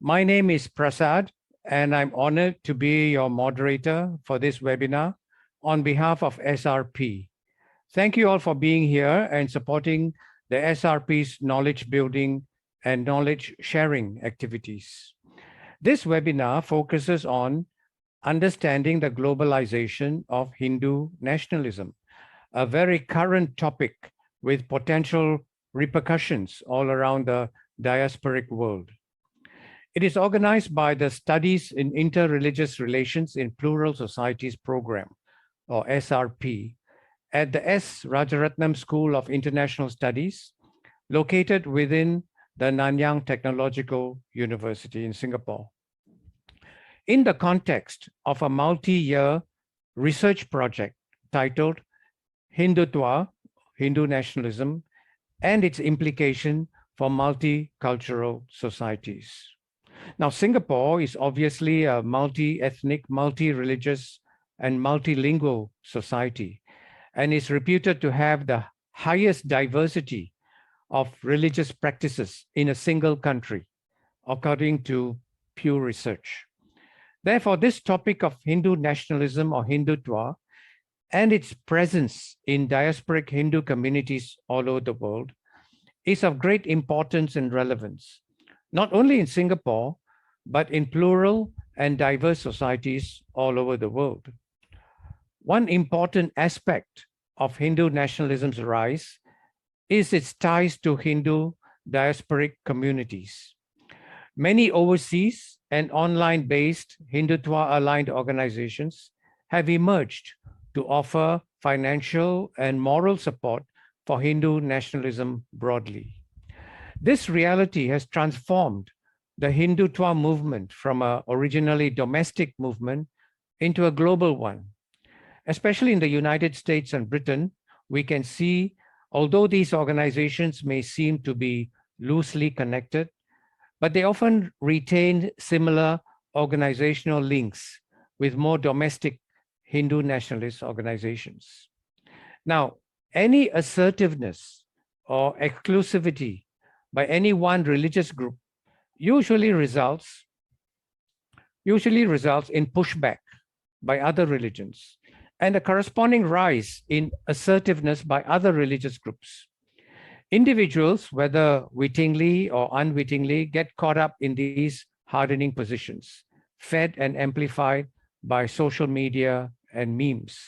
My name is Prasad, and I'm honored to be your moderator for this webinar on behalf of SRP. Thank you all for being here and supporting the SRP's knowledge building and knowledge sharing activities. This webinar focuses on understanding the globalization of Hindu nationalism, a very current topic with potential repercussions all around the diasporic world. It is organized by the Studies in Interreligious Relations in Plural Societies program, or SRP, at the S. Rajaratnam School of International Studies, located within the Nanyang Technological University in Singapore. In the context of a multi-year research project titled Hindutva, Hindu Nationalism, and its implication for multicultural societies. Now, Singapore is obviously a multi-ethnic, multi-religious, and multilingual society, and is reputed to have the highest diversity of religious practices in a single country, according to Pew Research. Therefore, this topic of Hindu nationalism or Hindutva and its presence in diasporic Hindu communities all over the world is of great importance and relevance, not only in Singapore, but in plural and diverse societies all over the world. One important aspect of Hindu nationalism's rise is its ties to Hindu diasporic communities. Many overseas and online-based Hindutva-aligned organizations have emerged to offer financial and moral support for Hindu nationalism broadly. This reality has transformed the Hindutva movement from an originally domestic movement into a global one. Especially in the United States and Britain, we can see, although these organizations may seem to be loosely connected, but they often retain similar organizational links with more domestic Hindu nationalist organizations. Now, any assertiveness or exclusivity by any one religious group usually results in pushback by other religions and a corresponding rise in assertiveness by other religious groups. Individuals, whether wittingly or unwittingly, get caught up in these hardening positions, fed and amplified by social media and memes.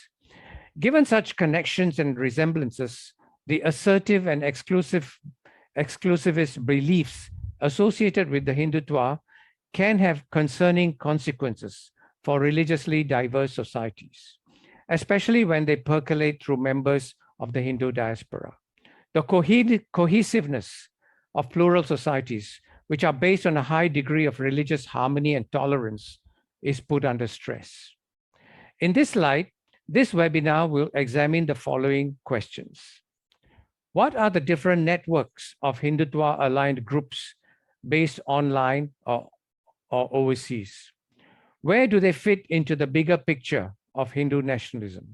Given such connections and resemblances, the assertive and exclusivist beliefs associated with the Hindutva can have concerning consequences for religiously diverse societies, especially when they percolate through members of the Hindu diaspora. The cohesiveness of plural societies, which are based on a high degree of religious harmony and tolerance, is put under stress. In this light, this webinar will examine the following questions. What are the different networks of Hindutva-aligned groups based online or overseas? Where do they fit into the bigger picture of Hindu nationalism?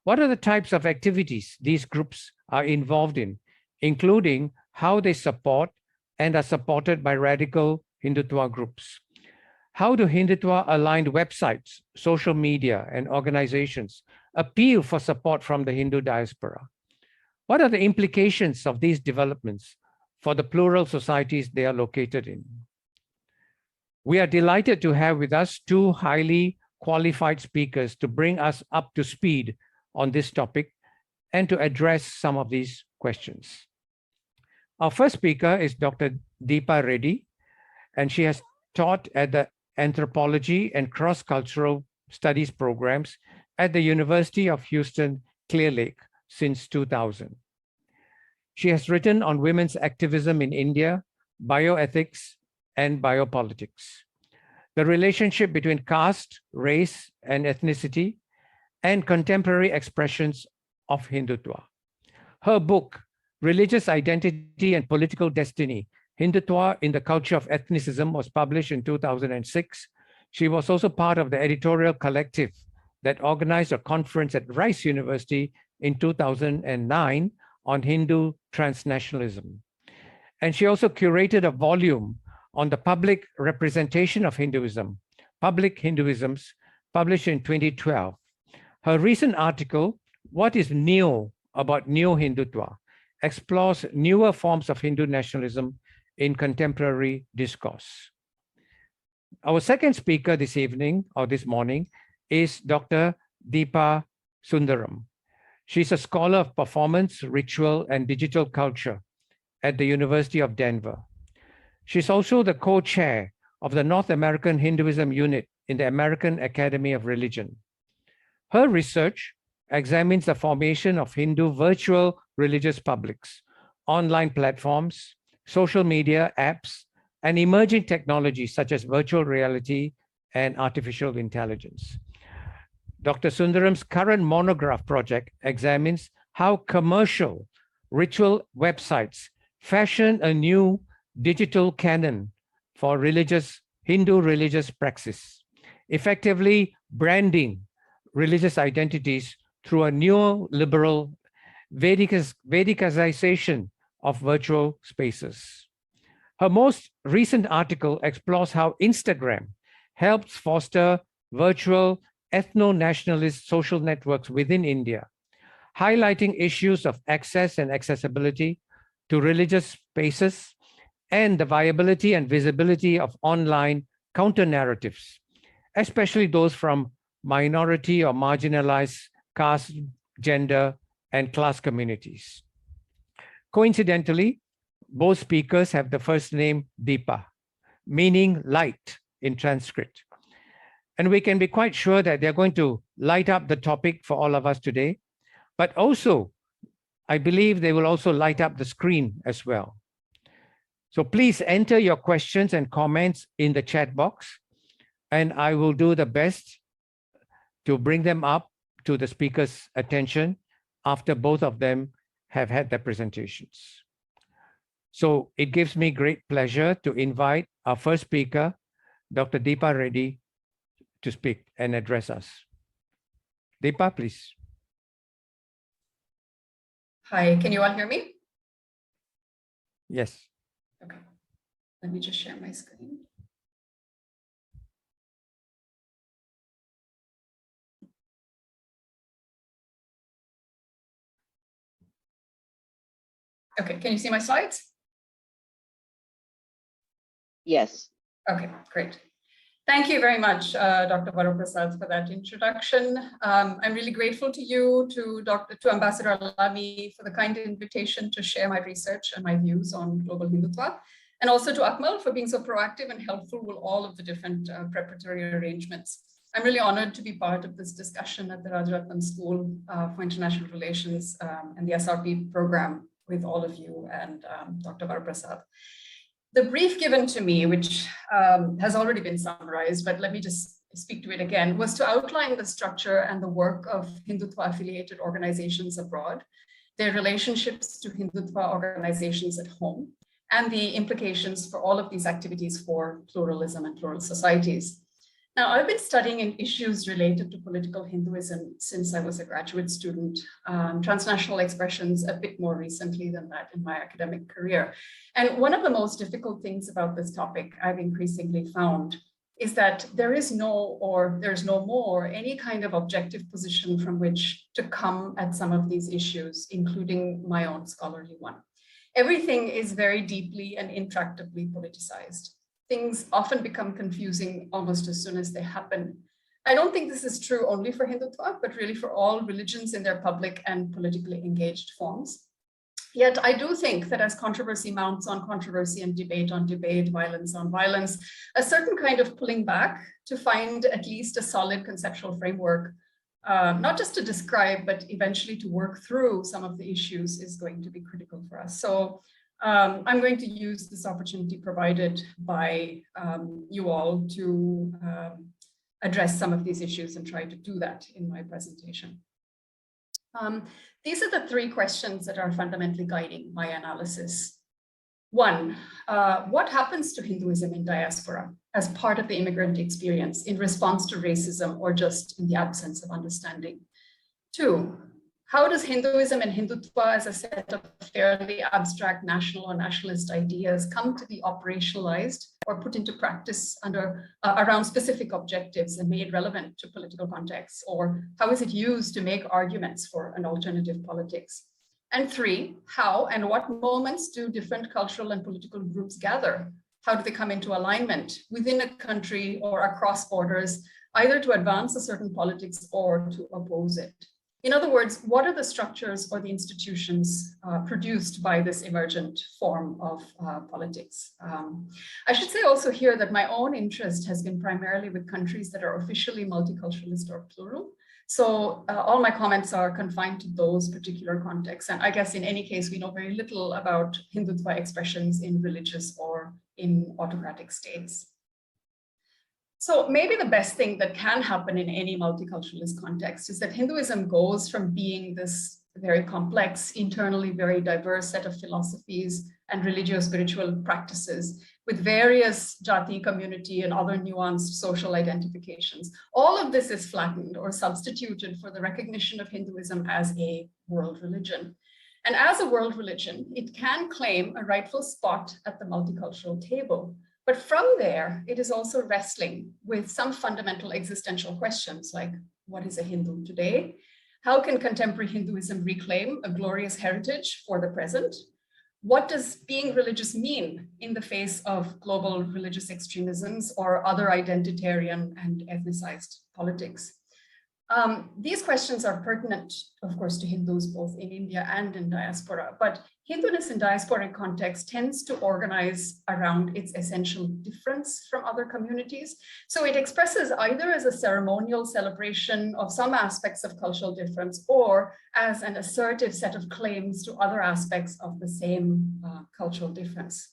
What are the types of activities these groups are involved in, including how they support and are supported by radical Hindutva groups? How do Hindutva-aligned websites, social media, and organizations appeal for support from the Hindu diaspora? What are the implications of these developments for the plural societies they are located in? We are delighted to have with us two highly qualified speakers to bring us up to speed on this topic and to address some of these questions. Our first speaker is Dr. Deepa Reddy, and she has taught at the Anthropology and Cross-Cultural Studies programs at the University of Houston, Clear Lake since 2000. She has written on women's activism in India, bioethics, and biopolitics, the relationship between caste, race, and ethnicity, and contemporary expressions of Hindutva. Her book, Religious Identity and Political Destiny, Hindutva in the Culture of Ethnicism, was published in 2006. She was also part of the editorial collective that organized a conference at Rice University in 2009 on Hindu transnationalism. And she also curated a volume on the public representation of Hinduism, Public Hinduisms, published in 2012. Her recent article, What is New About Neo Hindutva, explores newer forms of Hindu nationalism in contemporary discourse. Our second speaker this evening or this morning is Dr. Deepa Sundaram. She's a scholar of performance, ritual, and digital culture at the University of Denver. She's also the co-chair of the North American Hinduism Unit in the American Academy of Religion. Her research examines the formation of Hindu virtual religious publics, online platforms, social media apps, and emerging technologies such as virtual reality and artificial intelligence. Dr. Sundaram's current monograph project examines how commercial ritual websites fashion a new digital canon for Hindu religious praxis, effectively branding religious identities through a neoliberal Vedicization of virtual spaces. Her most recent article explores how Instagram helps foster virtual ethno-nationalist social networks within India, highlighting issues of access and accessibility to religious spaces and the viability and visibility of online counter-narratives, especially those from minority or marginalized caste, gender, and class communities. Coincidentally, both speakers have the first name Deepa, meaning light in Sanskrit. And we can be quite sure that they're going to light up the topic for all of us today, but also, I believe they will also light up the screen as well. So please enter your questions and comments in the chat box, and I will do the best to bring them up to the speaker's attention after both of them have had their presentations. So it gives me great pleasure to invite our first speaker, Dr. Deepa Reddy, to speak and address us. Deepa, please. Hi, can you all hear me? Yes. Okay, let me just share my screen. Okay, can you see my slides? Yes. Okay, great. Thank you very much, Dr. Varaprasad, for that introduction. I'm really grateful to you, to Ambassador Alami for the kind invitation to share my research and my views on global Hindutva, and also to Akmal for being so proactive and helpful with all of the different preparatory arrangements. I'm really honored to be part of this discussion at the Rajaratnam School for International Relations and the SRP program with all of you and Dr. Varaprasad. The brief given to me, which has already been summarized, but let me just speak to it again, was to outline the structure and the work of Hindutva affiliated organizations abroad, their relationships to Hindutva organizations at home, and the implications for all of these activities for pluralism and plural societies. Now, I've been studying in issues related to political Hinduism since I was a graduate student, transnational expressions a bit more recently than that in my academic career. And one of the most difficult things about this topic I've increasingly found is that there's no more any kind of objective position from which to come at some of these issues, including my own scholarly one. Everything is very deeply and intractably politicized. Things often become confusing almost as soon as they happen. I don't think this is true only for Hindutva, but really for all religions in their public and politically engaged forms. Yet I do think that as controversy mounts on controversy and debate on debate, violence on violence, a certain kind of pulling back to find at least a solid conceptual framework, not just to describe, but eventually to work through some of the issues is going to be critical for us. So I'm going to use this opportunity provided by you all to address some of these issues and try to do that in my presentation. These are the three questions that are fundamentally guiding my analysis. One, what happens to Hinduism in diaspora as part of the immigrant experience in response to racism or just in the absence of understanding? Two, How does Hinduism and Hindutva as a set of fairly abstract national or nationalist ideas come to be operationalized or put into practice around specific objectives and made relevant to political contexts? Or how is it used to make arguments for an alternative politics? And three, how and what moments do different cultural and political groups gather? How do they come into alignment within a country or across borders, either to advance a certain politics or to oppose it? In other words, what are the structures or the institutions produced by this emergent form of politics? I should say also here that my own interest has been primarily with countries that are officially multiculturalist or plural. So all my comments are confined to those particular contexts. And I guess in any case, we know very little about Hindutva expressions in religious or in autocratic states. So maybe the best thing that can happen in any multiculturalist context is that Hinduism goes from being this very complex, internally very diverse set of philosophies and religio-spiritual practices with various jati, community, and other nuanced social identifications. All of this is flattened or substituted for the recognition of Hinduism as a world religion. And as a world religion, it can claim a rightful spot at the multicultural table. But from there, it is also wrestling with some fundamental existential questions like, what is a Hindu today? How can contemporary Hinduism reclaim a glorious heritage for the present? What does being religious mean in the face of global religious extremisms or other identitarian and ethnicized politics? These questions are pertinent, of course, to Hindus both in India and in diaspora, but Hinduness in diasporic context tends to organize around its essential difference from other communities. So it expresses either as a ceremonial celebration of some aspects of cultural difference or as an assertive set of claims to other aspects of the same cultural difference.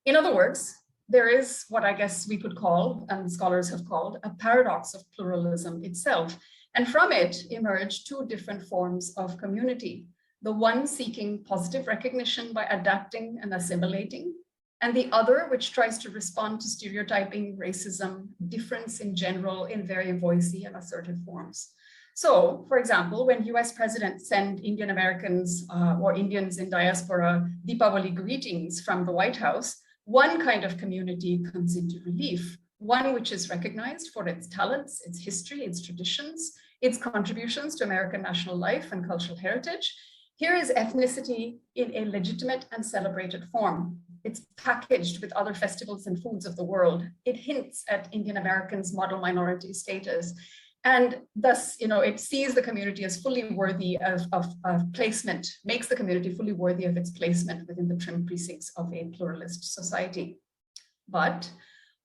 In other words, there is what I guess we could call, and scholars have called, a paradox of pluralism itself. And from it emerge two different forms of community. The one seeking positive recognition by adapting and assimilating, and the other which tries to respond to stereotyping, racism, difference in general in very voicey and assertive forms. So, for example, when US presidents send Indian Americans or Indians in diaspora Deepavali greetings from the White House, one kind of community comes into relief, one which is recognized for its talents, its history, its traditions, its contributions to American national life and cultural heritage. Here is ethnicity in a legitimate and celebrated form. It's packaged with other festivals and foods of the world. It hints at Indian Americans' model minority status. And thus, it sees the community as fully worthy of placement, makes the community fully worthy of its placement within the trim precincts of a pluralist society. But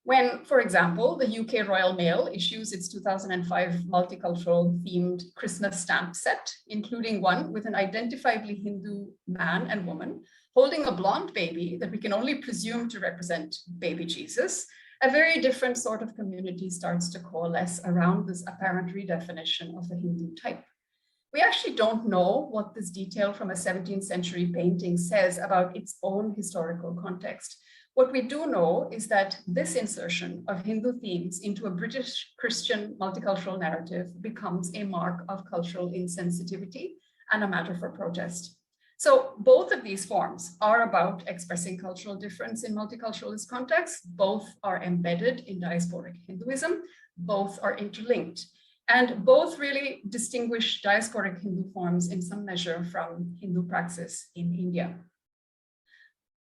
when, for example, the UK Royal Mail issues its 2005 multicultural themed Christmas stamp set, including one with an identifiably Hindu man and woman holding a blonde baby that we can only presume to represent baby Jesus, a very different sort of community starts to coalesce around this apparent redefinition of the Hindu type. We actually don't know what this detail from a 17th century painting says about its own historical context. What we do know is that this insertion of Hindu themes into a British Christian multicultural narrative becomes a mark of cultural insensitivity and a matter for protest. So both of these forms are about expressing cultural difference in multiculturalist contexts. Both are embedded in diasporic Hinduism. Both are interlinked. And both really distinguish diasporic Hindu forms in some measure from Hindu praxis in India.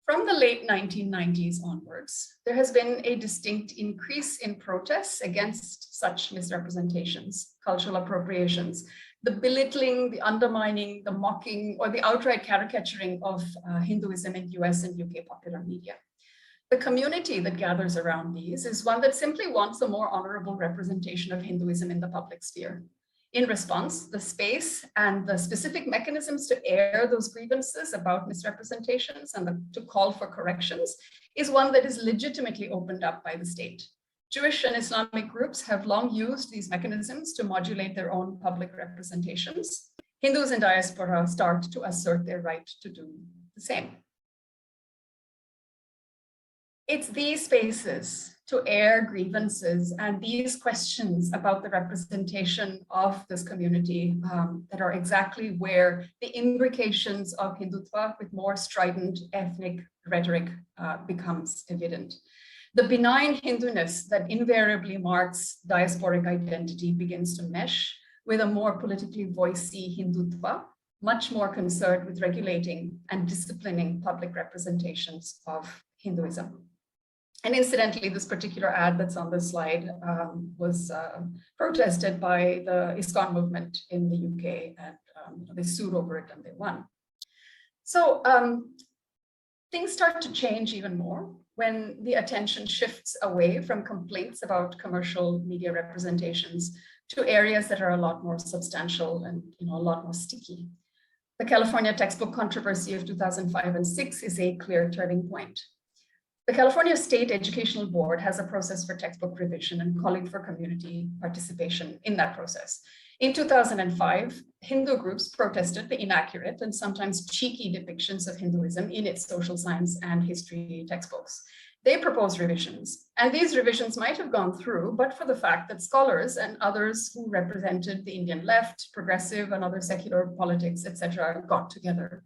From the late 1990s onwards, there has been a distinct increase in protests against such misrepresentations, cultural appropriations, the belittling, the undermining, the mocking, or the outright caricaturing of Hinduism in US and UK popular media. The community that gathers around these is one that simply wants a more honorable representation of Hinduism in the public sphere. In response, the space and the specific mechanisms to air those grievances about misrepresentations and to call for corrections is one that is legitimately opened up by the state. Jewish and Islamic groups have long used these mechanisms to modulate their own public representations. Hindus in diaspora start to assert their right to do the same. It's these spaces to air grievances and these questions about the representation of this community that are exactly where the imbrications of Hindutva with more strident ethnic rhetoric becomes evident. The benign Hinduness that invariably marks diasporic identity begins to mesh with a more politically voicey Hindutva, much more concerned with regulating and disciplining public representations of Hinduism. And incidentally, this particular ad that's on this slide was protested by the ISKCON movement in the UK, and they sued over it and they won. So things start to change even more when the attention shifts away from complaints about commercial media representations to areas that are a lot more substantial and a lot more sticky. The California textbook controversy of 2005 and 6 is a clear turning point. The California State Educational Board has a process for textbook revision and calling for community participation in that process. In 2005, Hindu groups protested the inaccurate and sometimes cheeky depictions of Hinduism in its social science and history textbooks. They proposed revisions, and these revisions might have gone through, but for the fact that scholars and others who represented the Indian left, progressive, and other secular politics, etc., got together.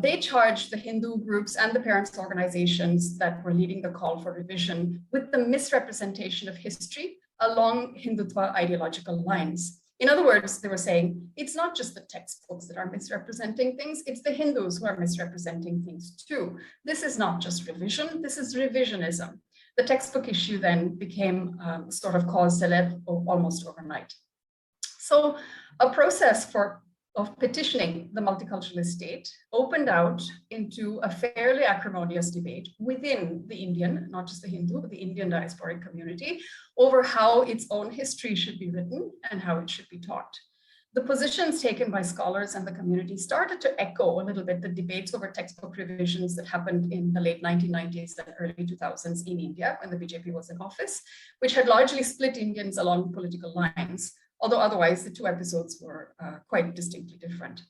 They charged the Hindu groups and the parents' organizations that were leading the call for revision with the misrepresentation of history along Hindutva ideological lines. In other words, they were saying, it's not just the textbooks that are misrepresenting things, it's the Hindus who are misrepresenting things too. This is not just revision, this is revisionism. The textbook issue then became sort of cause célèbre almost overnight. So a process of petitioning the multiculturalist state opened out into a fairly acrimonious debate within the Indian, not just the Hindu, but the Indian diasporic community over how its own history should be written and how it should be taught. The positions taken by scholars and the community started to echo a little bit the debates over textbook revisions that happened in the late 1990s and early 2000s in India when the BJP was in office, which had largely split Indians along political lines, although otherwise the two episodes were quite distinctly different.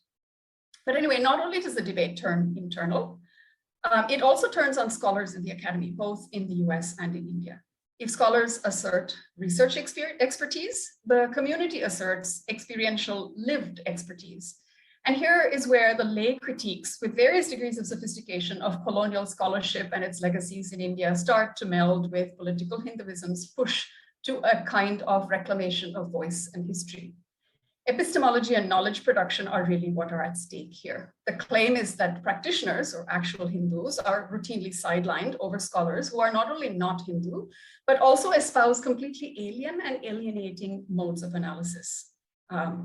But anyway, not only does the debate turn internal, it also turns on scholars in the academy, both in the US and in India. If scholars assert research expertise, the community asserts experiential lived expertise. And here is where the lay critiques with various degrees of sophistication of colonial scholarship and its legacies in India start to meld with political Hinduism's push to a kind of reclamation of voice and history. Epistemology and knowledge production are really what are at stake here. The claim is that practitioners or actual Hindus are routinely sidelined over scholars who are not only not Hindu, but also espouse completely alien and alienating modes of analysis.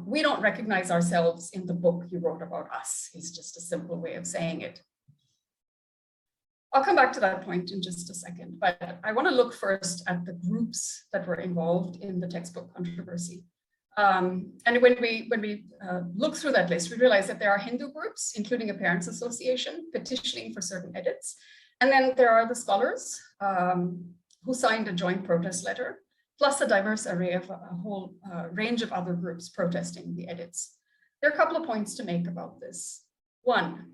We don't recognize ourselves in the book you wrote about us, is just a simple way of saying it. I'll come back to that point in just a second, but I want to look first at the groups that were involved in the textbook controversy. And when we look through that list, we realize that there are Hindu groups, including a parents' association, petitioning for certain edits. And then there are the scholars who signed a joint protest letter, plus a diverse array of a whole range of other groups protesting the edits. There are a couple of points to make about this. One,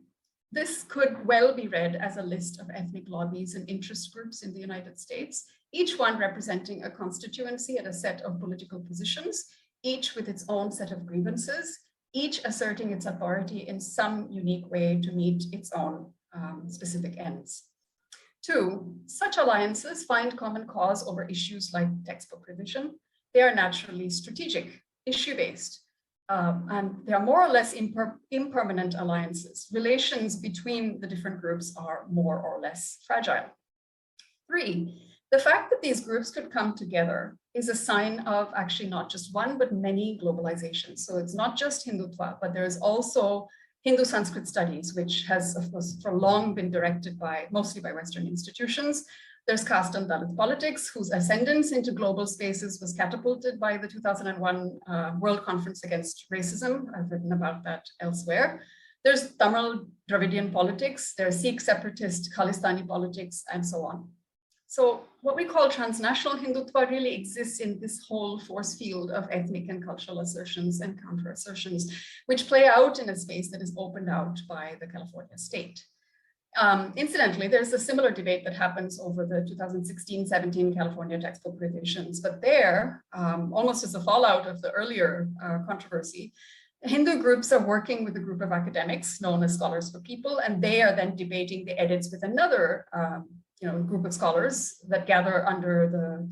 this could well be read as a list of ethnic lobbies and interest groups in the United States, each one representing a constituency and a set of political positions, each with its own set of grievances, each asserting its authority in some unique way to meet its own specific ends. Two, such alliances find common cause over issues like textbook revision. They are naturally strategic, issue-based, and they are more or less impermanent alliances. Relations between the different groups are more or less fragile. Three, the fact that these groups could come together is a sign of actually not just one, but many globalizations. So it's not just Hindutva, but there is also Hindu Sanskrit studies, which has, of course, for long been directed mostly by Western institutions. There's caste and Dalit politics, whose ascendance into global spaces was catapulted by the 2001 World Conference Against Racism. I've written about that elsewhere. There's Tamil Dravidian politics, there's Sikh separatist Khalistani politics, and so on. So what we call transnational Hindutva really exists in this whole force field of ethnic and cultural assertions and counter-assertions, which play out in a space that is opened out by the California state. Incidentally, there's a similar debate that happens over the 2016-17 California textbook revisions, but there, almost as a fallout of the earlier controversy, Hindu groups are working with a group of academics known as Scholars for People, and they are then debating the edits with another group of scholars that gather under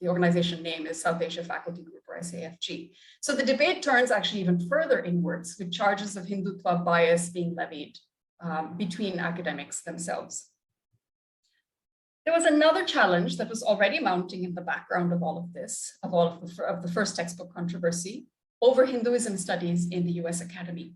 the organization name is South Asia Faculty Group, or SAFG. So the debate turns actually even further inwards, with charges of Hindutva bias being levied between academics themselves. There was another challenge that was already mounting in the background of all of this, of the first textbook controversy, over Hinduism studies in the US Academy.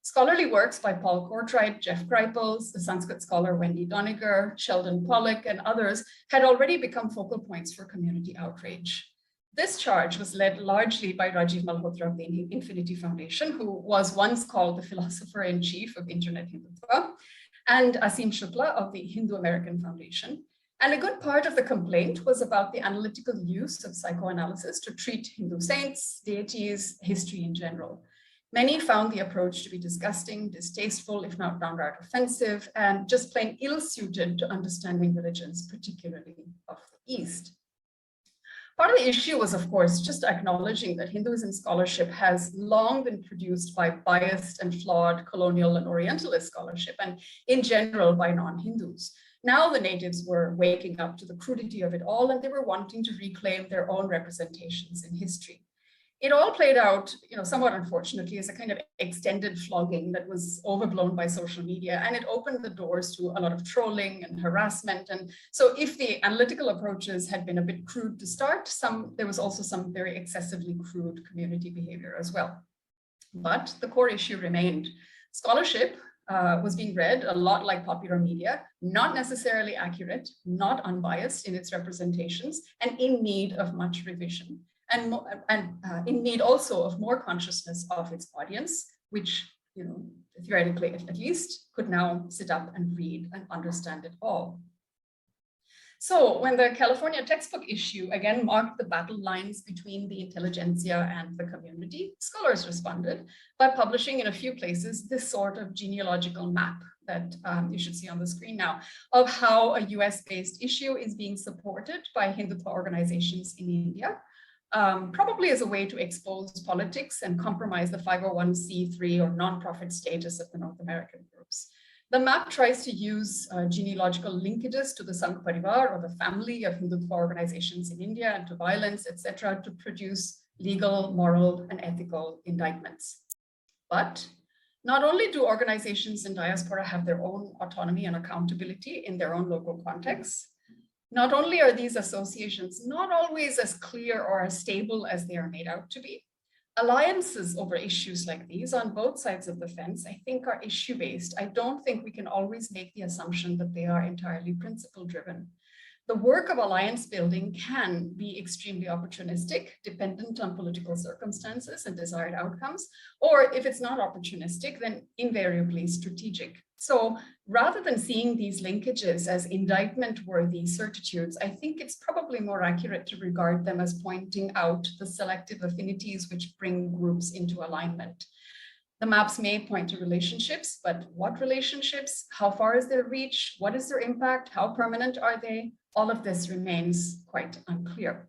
Scholarly works by Paul Courtright, Jeff Greipels, the Sanskrit scholar Wendy Doniger, Sheldon Pollock, and others had already become focal points for community outrage. This charge was led largely by Rajiv Malhotra of the Infinity Foundation, who was once called the philosopher-in-chief of Internet Hindutva, and Asim Shukla of the Hindu American Foundation. And a good part of the complaint was about the analytical use of psychoanalysis to treat Hindu saints, deities, history in general. Many found the approach to be disgusting, distasteful, if not downright offensive, and just plain ill-suited to understanding religions, particularly of the East. Part of the issue was, of course, just acknowledging that Hinduism scholarship has long been produced by biased and flawed colonial and Orientalist scholarship, and in general by non-Hindus. Now the natives were waking up to the crudity of it all, and they were wanting to reclaim their own representations in history. It all played out, somewhat unfortunately, as a kind of extended flogging that was overblown by social media, and it opened the doors to a lot of trolling and harassment. And so if the analytical approaches had been a bit crude to start, there was also some very excessively crude community behavior as well. But the core issue remained. Scholarship was being read a lot like popular media, not necessarily accurate, not unbiased in its representations, and in need of much revision. And in need also of more consciousness of its audience, which, theoretically at least, could now sit up and read and understand it all. So when the California textbook issue again marked the battle lines between the intelligentsia and the community, scholars responded by publishing in a few places this sort of genealogical map that you should see on the screen now, of how a US-based issue is being supported by Hindutva organizations in India. Probably as a way to expose politics and compromise the 501c3 or nonprofit status of the North American groups. The map tries to use genealogical linkages to the Sangh Parivar, or the family of Hindutva organizations in India, and to violence, etc., to produce legal, moral, and ethical indictments. But not only do organizations in diaspora have their own autonomy and accountability in their own local contexts, not only are these associations not always as clear or as stable as they are made out to be, alliances over issues like these on both sides of the fence, I think, are issue-based. I don't think we can always make the assumption that they are entirely principle-driven. The work of alliance building can be extremely opportunistic, dependent on political circumstances and desired outcomes, or if it's not opportunistic, then invariably strategic. So rather than seeing these linkages as indictment-worthy certitudes, I think it's probably more accurate to regard them as pointing out the selective affinities which bring groups into alignment. The maps may point to relationships, but what relationships? How far is their reach? What is their impact? How permanent are they? All of this remains quite unclear.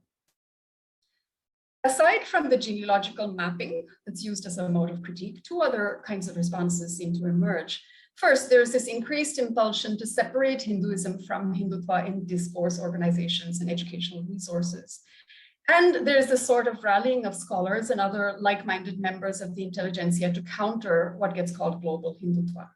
Aside from the genealogical mapping that's used as a mode of critique, two other kinds of responses seem to emerge. First, there's this increased impulsion to separate Hinduism from Hindutva in discourse, organizations, and educational resources. And there's this sort of rallying of scholars and other like-minded members of the intelligentsia to counter what gets called global Hindutva.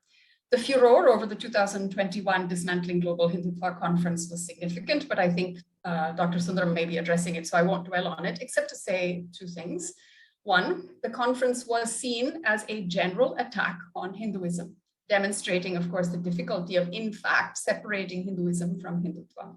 The furor over the 2021 Dismantling Global Hindutva conference was significant, but I think Dr. Sundaram may be addressing it, so I won't dwell on it, except to say two things. One, the conference was seen as a general attack on Hinduism, demonstrating, of course, the difficulty of, in fact, separating Hinduism from Hindutva.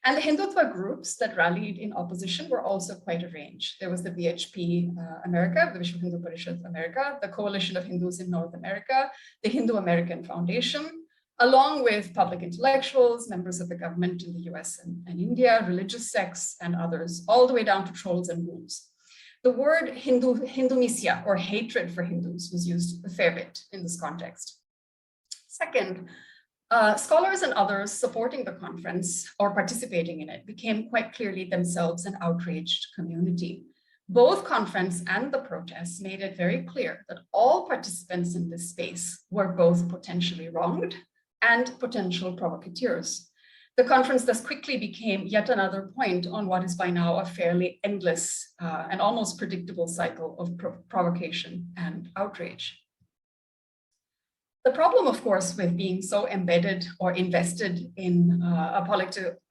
And the Hindutva groups that rallied in opposition were also quite a range. There was the VHP America, the Vishwa Hindu Parishad America, the Coalition of Hindus in North America, the Hindu American Foundation, along with public intellectuals, members of the government in the US and India, religious sects, and others, all the way down to trolls and ghouls. The word Hindumisya, or hatred for Hindus, was used a fair bit in this context. Second, Scholars and others supporting the conference or participating in it became quite clearly themselves an outraged community. Both conference and the protests made it very clear that all participants in this space were both potentially wronged and potential provocateurs. The conference thus quickly became yet another point on what is by now a fairly endless and almost predictable cycle of provocation and outrage. The problem, of course, with being so embedded or invested in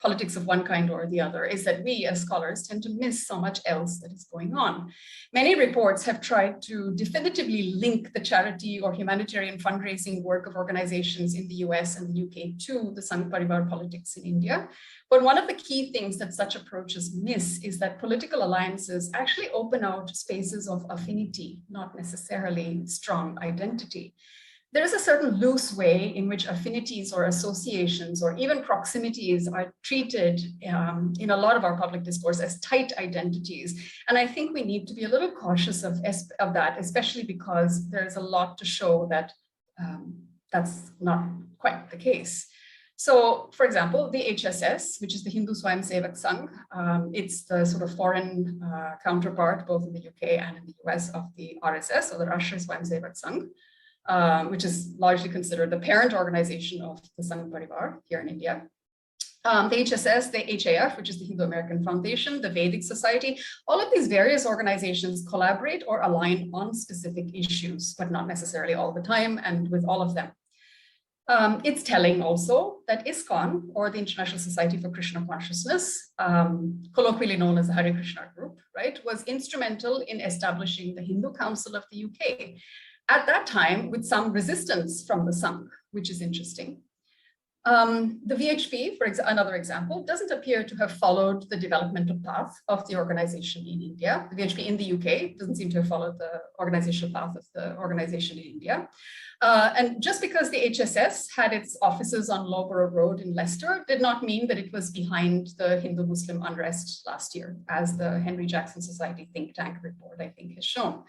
politics of one kind or the other is that we as scholars tend to miss so much else that is going on. Many reports have tried to definitively link the charity or humanitarian fundraising work of organizations in the US and the UK to the Sangh Parivar politics in India. But one of the key things that such approaches miss is that political alliances actually open out spaces of affinity, not necessarily strong identity. There is a certain loose way in which affinities or associations or even proximities are treated in a lot of our public discourse as tight identities. And I think we need to be a little cautious of that, especially because there's a lot to show that that's not quite the case. So, for example, the HSS, which is the Hindu Swayamsevak Sangh, it's the sort of foreign counterpart, both in the UK and in the US, of the RSS, or the Rashtriya Swayamsevak Sangh. Which is largely considered the parent organization of the Sangh Parivar here in India. The HSS, the HAF, which is the Hindu American Foundation, the Vedic Society, all of these various organizations collaborate or align on specific issues, but not necessarily all the time and with all of them. It's telling also that ISKCON, or the International Society for Krishna Consciousness, colloquially known as the Hare Krishna Group, right, was instrumental in establishing the Hindu Council of the UK. At that time, with some resistance from the Sangh, which is interesting. The VHP, for another example, doesn't appear to have followed the developmental path of the organization in India. The VHP in the UK doesn't seem to have followed the organizational path of the organization in India. And just because the HSS had its offices on Loughborough Road in Leicester did not mean that it was behind the Hindu-Muslim unrest last year, as the Henry Jackson Society think tank report, I think, has shown.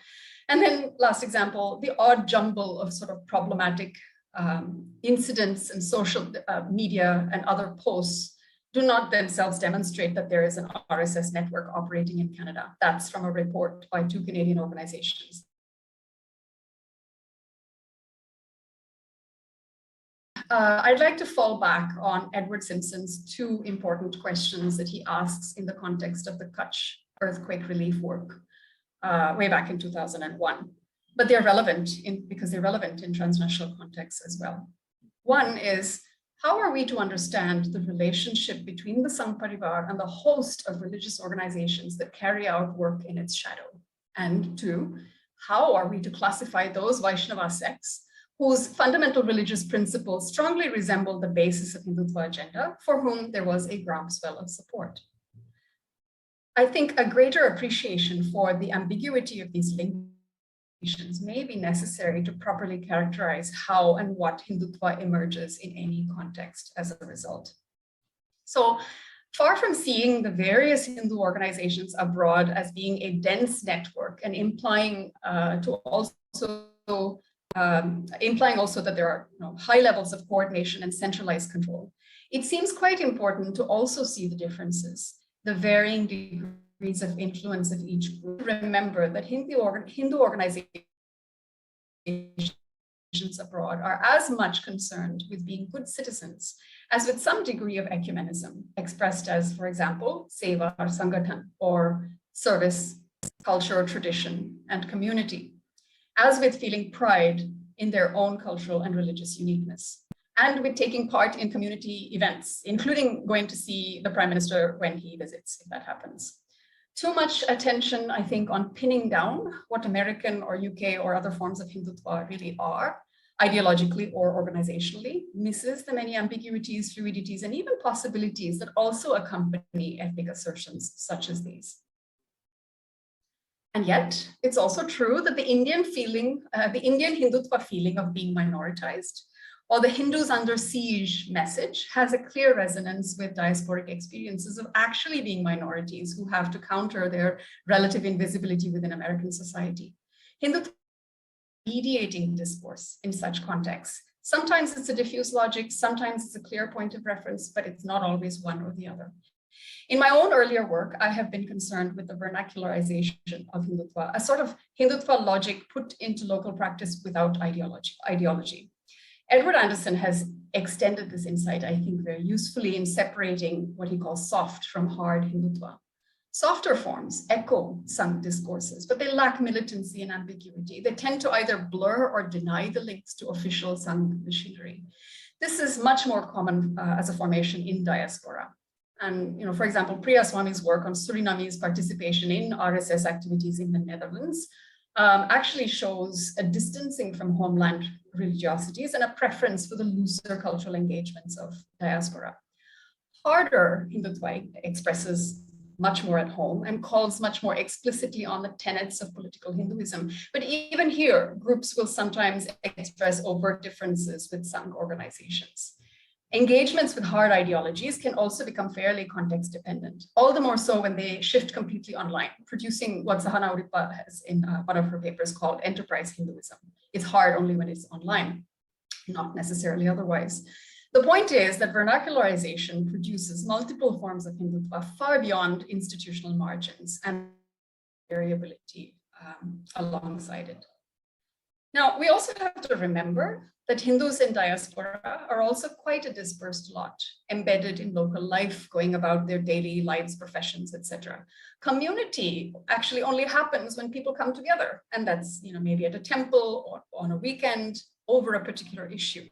And then last example, the odd jumble of sort of problematic incidents and social media and other posts do not themselves demonstrate that there is an RSS network operating in Canada. That's from a report by 2 Canadian organizations. I'd like to fall back on Edward Simpson's 2 important questions that he asks in the context of the Kutch earthquake relief work. Way back in 2001, but they're relevant because they're relevant in transnational contexts as well. One is, how are we to understand the relationship between the Sangh Parivar and the host of religious organizations that carry out work in its shadow? And 2, how are we to classify those Vaishnava sects whose fundamental religious principles strongly resemble the basis of Hindutva agenda, for whom there was a groundswell of support? I think a greater appreciation for the ambiguity of these linkages may be necessary to properly characterize how and what Hindutva emerges in any context as a result. So, far from seeing the various Hindu organizations abroad as being a dense network and implying also that there are high levels of coordination and centralized control, it seems quite important to also see the differences, the varying degrees of influence of each group. Remember that Hindu organizations abroad are as much concerned with being good citizens as with some degree of ecumenism, expressed as, for example, seva or sangathan, or service, culture, tradition, and community, as with feeling pride in their own cultural and religious uniqueness, and with taking part in community events, including going to see the Prime Minister when he visits, if that happens. Too much attention, I think, on pinning down what American or UK or other forms of Hindutva really are, ideologically or organizationally, misses the many ambiguities, fluidities, and even possibilities that also accompany ethnic assertions such as these. And yet, it's also true that the Indian Hindutva feeling of being minoritized, or the Hindus under siege message, has a clear resonance with diasporic experiences of actually being minorities who have to counter their relative invisibility within American society. Hindutva mediating discourse in such contexts Sometimes it's a diffuse logic, sometimes it's a clear point of reference, but it's not always one or the other. In my own earlier work, I have been concerned with the vernacularization of Hindutva, a sort of Hindutva logic put into local practice without ideology. Edward Anderson has extended this insight, I think, very usefully in separating what he calls soft from hard Hindutva. Softer forms echo Sangh discourses, but they lack militancy and ambiguity. They tend to either blur or deny the links to official Sangh machinery. This is much more common as a formation in diaspora. And, for example, Priya Swami's work on Surinamese participation in RSS activities in the Netherlands actually shows a distancing from homeland religiosities and a preference for the looser cultural engagements of diaspora. Harder Hindutva expresses much more at home and calls much more explicitly on the tenets of political Hinduism. But even here, groups will sometimes express overt differences with Sangh organizations. Engagements with hard ideologies can also become fairly context dependent, all the more so when they shift completely online, producing what Sahana Uripa has in one of her papers called enterprise Hinduism. It's hard only when it's online, not necessarily otherwise. The point is that vernacularization produces multiple forms of Hindutva far beyond institutional margins and variability alongside it. Now, we also have to remember that Hindus in diaspora are also quite a dispersed lot, embedded in local life, going about their daily lives, professions, etc. Community actually only happens when people come together, and that's maybe at a temple or on a weekend over a particular issue.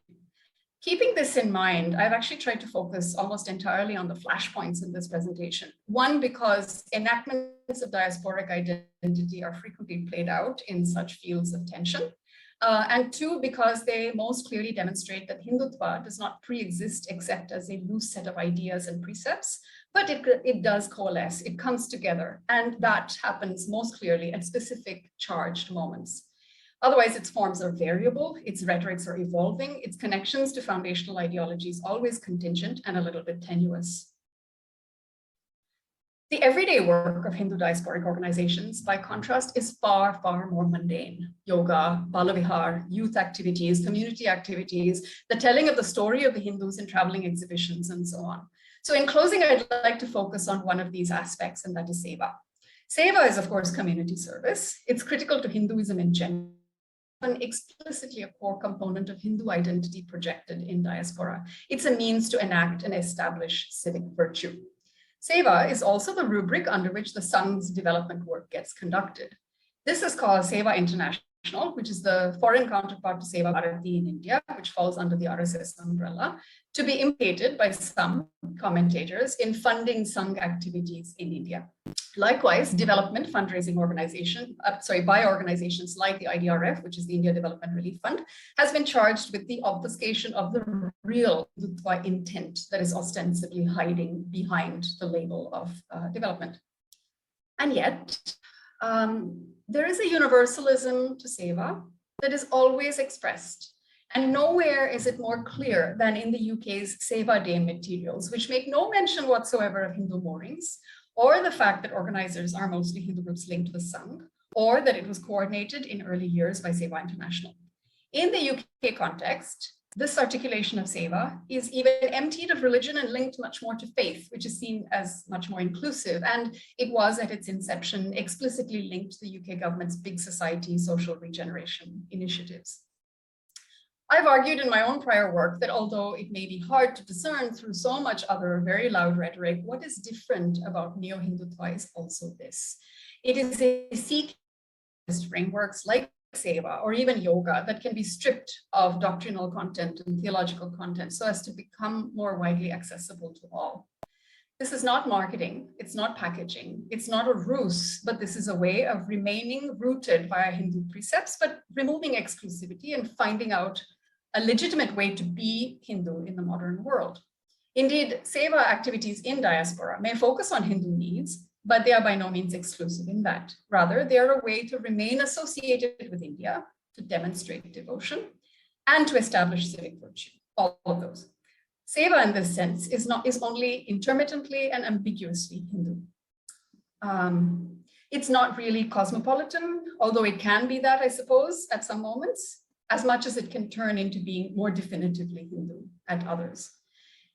Keeping this in mind, I've actually tried to focus almost entirely on the flashpoints in this presentation. One, because enactments of diasporic identity are frequently played out in such fields of tension. And two, because they most clearly demonstrate that Hindutva does not pre-exist except as a loose set of ideas and precepts, but it does coalesce, it comes together, and that happens most clearly at specific charged moments. Otherwise, its forms are variable, its rhetorics are evolving, its connections to foundational ideologies always contingent and a little bit tenuous. The everyday work of Hindu diasporic organizations, by contrast, is far, far more mundane. Yoga, Balavihar, youth activities, community activities, the telling of the story of the Hindus in traveling exhibitions, and so on. So in closing, I'd like to focus on one of these aspects, and that is seva. Seva is, of course, community service. It's critical to Hinduism in general, and explicitly a core component of Hindu identity projected in diaspora. It's a means to enact and establish civic virtue. Seva is also the rubric under which the Sangh's development work gets conducted. This is called Seva International, which is the foreign counterpart to Seva Bharati in India, which falls under the RSS umbrella, to be imitated by some commentators in funding Sangh activities in India. Likewise, development fundraising by organizations like the IDRF, which is the India Development Relief Fund, has been charged with the obfuscation of the real Hindutva intent that is ostensibly hiding behind the label of development. And yet, there is a universalism to Seva that is always expressed. And nowhere is it more clear than in the UK's Seva Day materials, which make no mention whatsoever of Hindu moorings, or the fact that organizers are mostly Hindu groups linked to the Sangh, or that it was coordinated in early years by Seva International. In the UK context, this articulation of Seva is even emptied of religion and linked much more to faith, which is seen as much more inclusive. And it was at its inception explicitly linked to the UK government's big society social regeneration initiatives. I've argued in my own prior work that although it may be hard to discern through so much other very loud rhetoric, what is different about Neo-Hindutva is also this. It is a seeking frameworks like Seva or even yoga that can be stripped of doctrinal content and theological content so as to become more widely accessible to all. This is not marketing, it's not packaging, it's not a ruse, but this is a way of remaining rooted via Hindu precepts, but removing exclusivity and finding out a legitimate way to be Hindu in the modern world. Indeed, Seva activities in diaspora may focus on Hindu needs, but they are by no means exclusive in that. Rather, they are a way to remain associated with India, to demonstrate devotion, and to establish civic virtue, all of those. Seva in this sense is only intermittently and ambiguously Hindu. It's not really cosmopolitan, although it can be that, I suppose, at some moments. as much as it can turn into being more definitively Hindu at others.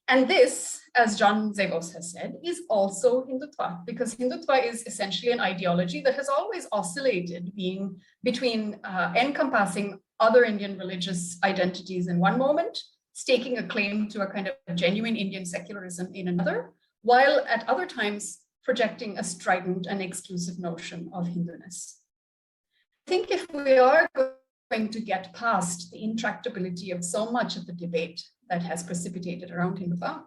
And this, as John Zevos has said, is also Hindutva, because Hindutva is essentially an ideology that has always oscillated being between encompassing other Indian religious identities in one moment, staking a claim to a kind of genuine Indian secularism in another, while at other times projecting a strident and exclusive notion of Hinduness. I think if we are going to get past the intractability of so much of the debate that has precipitated around Hindutva,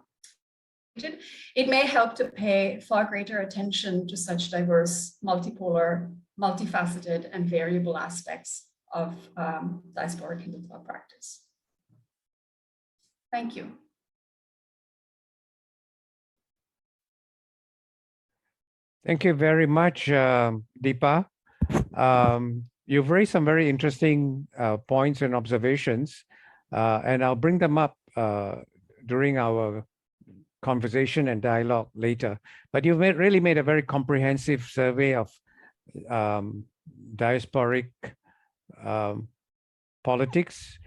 it may help to pay far greater attention to such diverse, multipolar, multifaceted, and variable aspects of diasporic Hindutva practice. Thank you. Thank you very much, Deepa. You've raised some very interesting points and observations, and I'll bring them up during our conversation and dialogue later. But you've really made a very comprehensive survey of diasporic politics,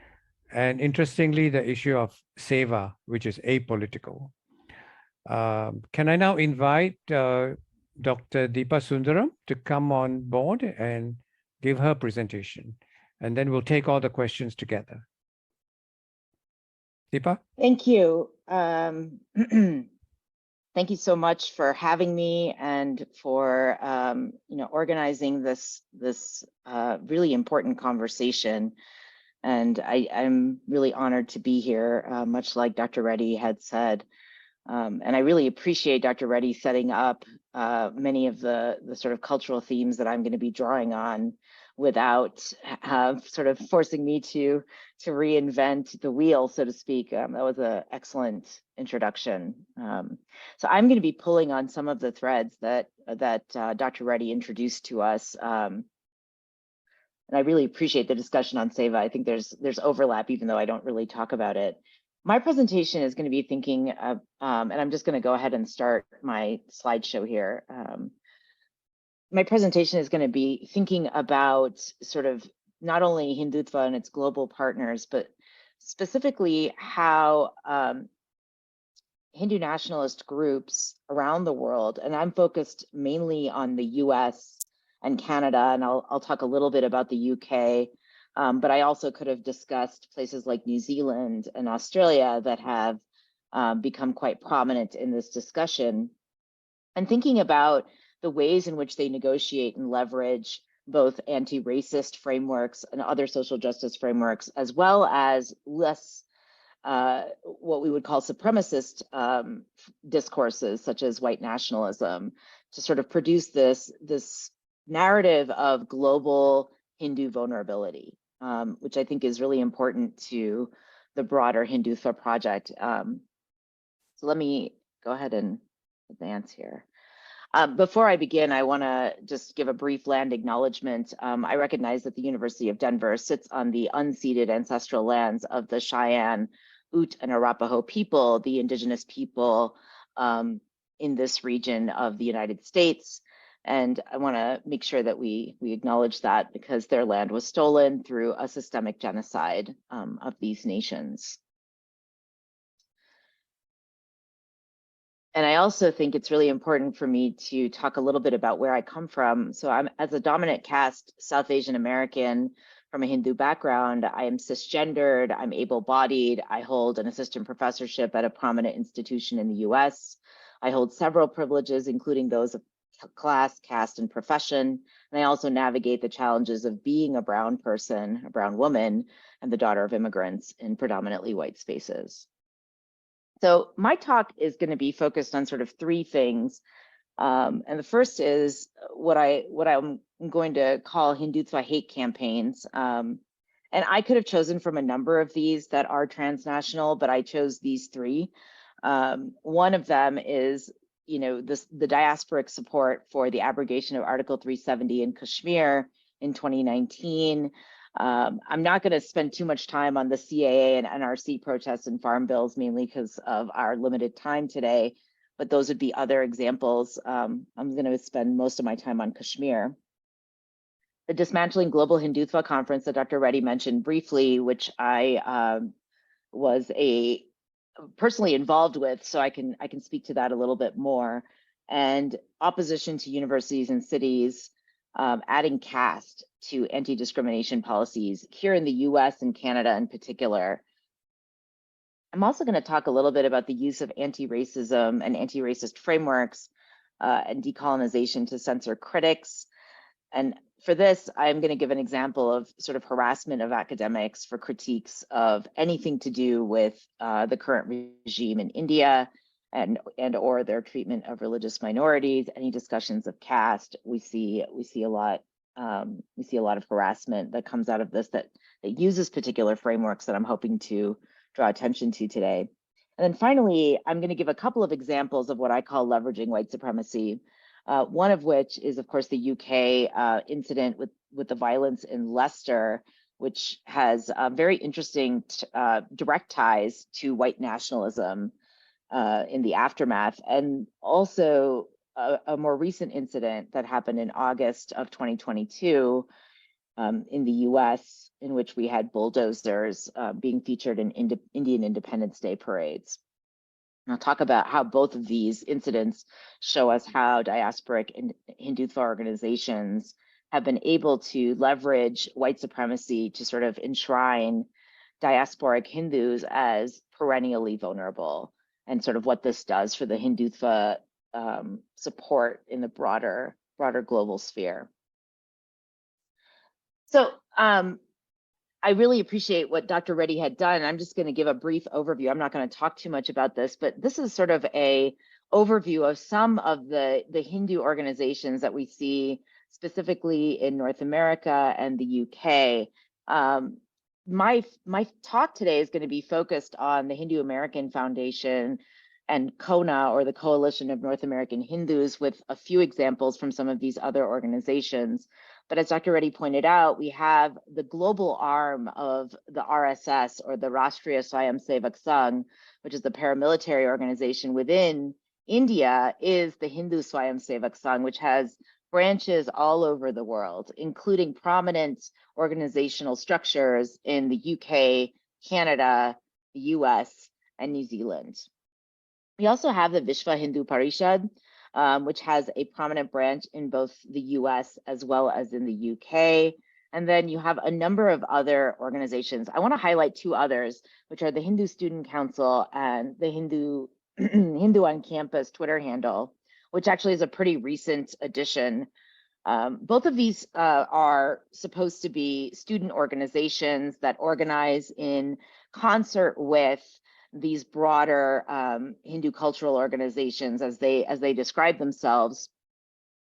and interestingly, the issue of seva, which is apolitical. Can I now invite Dr. Deepa Sundaram to come on board and give her presentation, and then we'll take all the questions together. Deepa? Thank you. Thank you so much for having me and for organizing this really important conversation. And I'm really honored to be here, much like Dr. Reddy had said. And I really appreciate Dr. Reddy setting up many of the sort of cultural themes that I'm going to be drawing on without sort of forcing me to reinvent the wheel, so to speak. That was an excellent introduction. So I'm going to be pulling on some of the threads that Dr. Reddy introduced to us. And I really appreciate the discussion on seva. I think there's overlap, even though I don't really talk about it. My presentation is going to be thinking of, and I'm just going to go ahead and start my slideshow here. My presentation is going to be thinking about sort of not only Hindutva and its global partners, but specifically how Hindu nationalist groups around the world, and I'm focused mainly on the US and Canada, and I'll talk a little bit about the UK, but I also could have discussed places like New Zealand and Australia that have become quite prominent in this discussion, and thinking about the ways in which they negotiate and leverage both anti-racist frameworks and other social justice frameworks, as well as less what we would call supremacist discourses, such as white nationalism, to sort of produce this narrative of global Hindu vulnerability, which I think is really important to the broader Hindutva project. So let me go ahead and advance here. Before I begin, I want to just give a brief land acknowledgement. I recognize that the University of Denver sits on the unceded ancestral lands of the Cheyenne, Ute, and Arapaho people, the indigenous people in this region of the United States. And I want to make sure that we acknowledge that, because their land was stolen through a systemic genocide of these nations. And I also think it's really important for me to talk a little bit about where I come from. So I'm, as a dominant caste South Asian American from a Hindu background, I am cisgendered, I'm able-bodied, I hold an assistant professorship at a prominent institution in the US. I hold several privileges, including those of class, caste, and profession. And I also navigate the challenges of being a brown person, a brown woman, and the daughter of immigrants in predominantly white spaces. So my talk is going to be focused on sort of three things. And the first is what I'm going to call Hindutva hate campaigns. And I could have chosen from a number of these that are transnational, but I chose these three. One of them is, the diasporic support for the abrogation of Article 370 in Kashmir in 2019. I'm not going to spend too much time on the CAA and NRC protests and farm bills, mainly because of our limited time today, but those would be other examples. I'm going to spend most of my time on Kashmir. the Dismantling Global Hindutva conference that Dr. Reddy mentioned briefly, which I was personally involved with, so I can speak to that a little bit more. And opposition to universities and cities adding caste to anti-discrimination policies here in the US and Canada in particular. I'm also going to talk a little bit about the use of anti-racism and anti-racist frameworks and decolonization to censor critics. And for this, I'm going to give an example of sort of harassment of academics for critiques of anything to do with the current regime in India and or their treatment of religious minorities. Any discussions of caste, we see a lot of harassment that comes out of this that uses particular frameworks that I'm hoping to draw attention to today. And then finally, I'm going to give a couple of examples of what I call leveraging white supremacy. One of which is, of course, the UK incident with the violence in Leicester, which has very interesting direct ties to white nationalism in the aftermath, and also a more recent incident that happened in August of 2022 in the US, in which we had bulldozers being featured in Indian Independence Day parades. And I'll talk about how both of these incidents show us how diasporic and Hindutva organizations have been able to leverage white supremacy to sort of enshrine diasporic Hindus as perennially vulnerable, and sort of what this does for the Hindutva support in the broader global sphere. So I really appreciate what Dr. Reddy had done. I'm just going to give a brief overview. I'm not going to talk too much about this, but this is sort of a overview of some of the Hindu organizations that we see specifically in North America and the UK. My talk today is going to be focused on the Hindu American Foundation and CONA, or the Coalition of North American Hindus, with a few examples from some of these other organizations. But as Dr. Reddy pointed out, we have the global arm of the RSS, or the Rashtriya Swayamsevak Sangh, which is the paramilitary organization within India, is the Hindu Swayamsevak Sangh, which has branches all over the world, including prominent organizational structures in the UK, Canada, the US, and New Zealand. We also have the Vishva Hindu Parishad, which has a prominent branch in both the US as well as in the UK. And then you have a number of other organizations. I want to highlight two others, which are the Hindu Student Council and the Hindu on Campus Twitter handle, which actually is a pretty recent addition. Both of these are supposed to be student organizations that organize in concert with these broader Hindu cultural organizations as they describe themselves,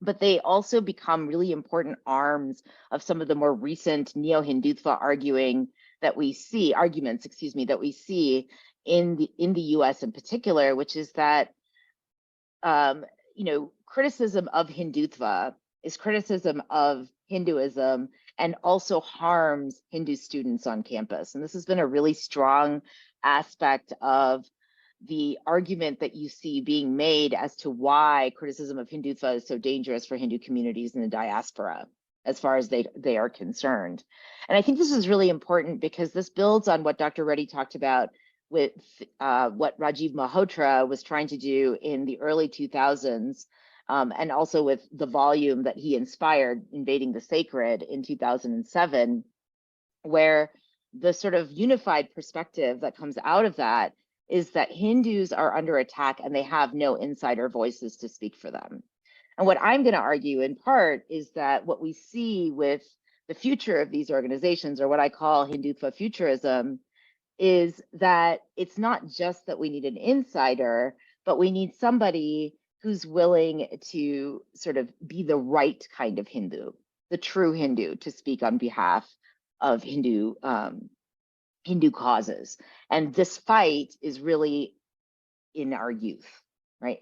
but they also become really important arms of some of the more recent neo-Hindutva arguments that we see in the US in particular, which is that criticism of Hindutva is criticism of Hinduism and also harms Hindu students on campus. And this has been a really strong aspect of the argument that you see being made as to why criticism of Hindutva is so dangerous for Hindu communities in the diaspora, as far as they are concerned. And I think this is really important because this builds on what Dr. Reddy talked about with what Rajiv Malhotra was trying to do in the early 2000s, and also with the volume that he inspired, Invading the Sacred, in 2007, where the sort of unified perspective that comes out of that is that Hindus are under attack and they have no insider voices to speak for them. And what I'm going to argue in part is that what we see with the future of these organizations, or what I call Hindutva futurism, is that it's not just that we need an insider, but we need somebody who's willing to sort of be the right kind of Hindu, the true Hindu, to speak on behalf of Hindu causes. And this fight is really in our youth, right?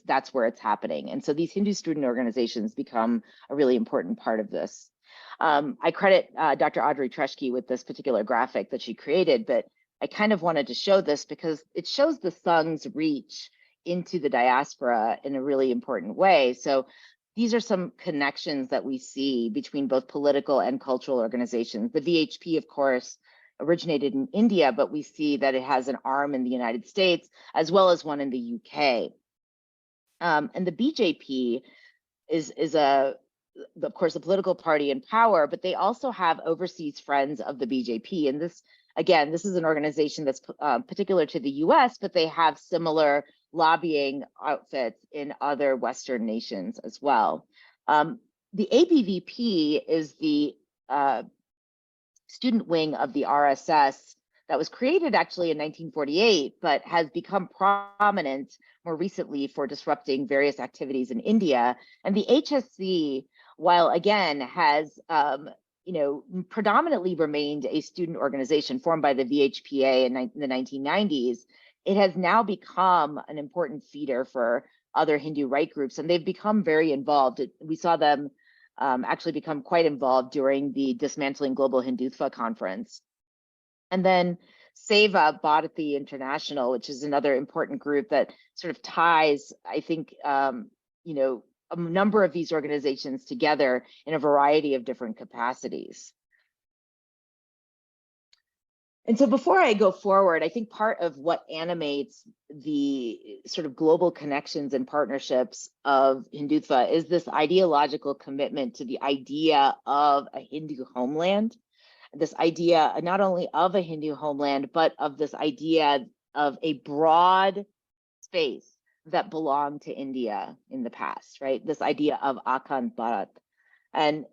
That's where it's happening. And so these Hindu student organizations become a really important part of this. I credit Dr. Audrey Treshke with this particular graphic that she created, but I kind of wanted to show this because it shows the Sangh's reach into the diaspora in a really important way. So these are some connections that we see between both political and cultural organizations. The VHP, of course, originated in India, but we see that it has an arm in the United States as well as one in the UK. And the BJP is of course, a political party in power, but they also have overseas friends of the BJP. And this, again, this is an organization that's particular to the US, but they have similar lobbying outfits in other Western nations as well. The ABVP is the student wing of the RSS that was created actually in 1948, but has become prominent more recently for disrupting various activities in India. And the HSC, while again has predominantly remained a student organization formed by the VHPA in the 1990s, it has now become an important feeder for other Hindu right groups, and they've become very involved. We saw them actually become quite involved during the Dismantling Global Hindutva conference. And then Seva Bharati International, which is another important group that sort of ties, I think, a number of these organizations together in a variety of different capacities. And so before I go forward, I think part of what animates the sort of global connections and partnerships of Hindutva is this ideological commitment to the idea of a Hindu homeland, this idea not only of a Hindu homeland, but of this idea of a broad space that belonged to India in the past, right? This idea of Akhand Bharat. And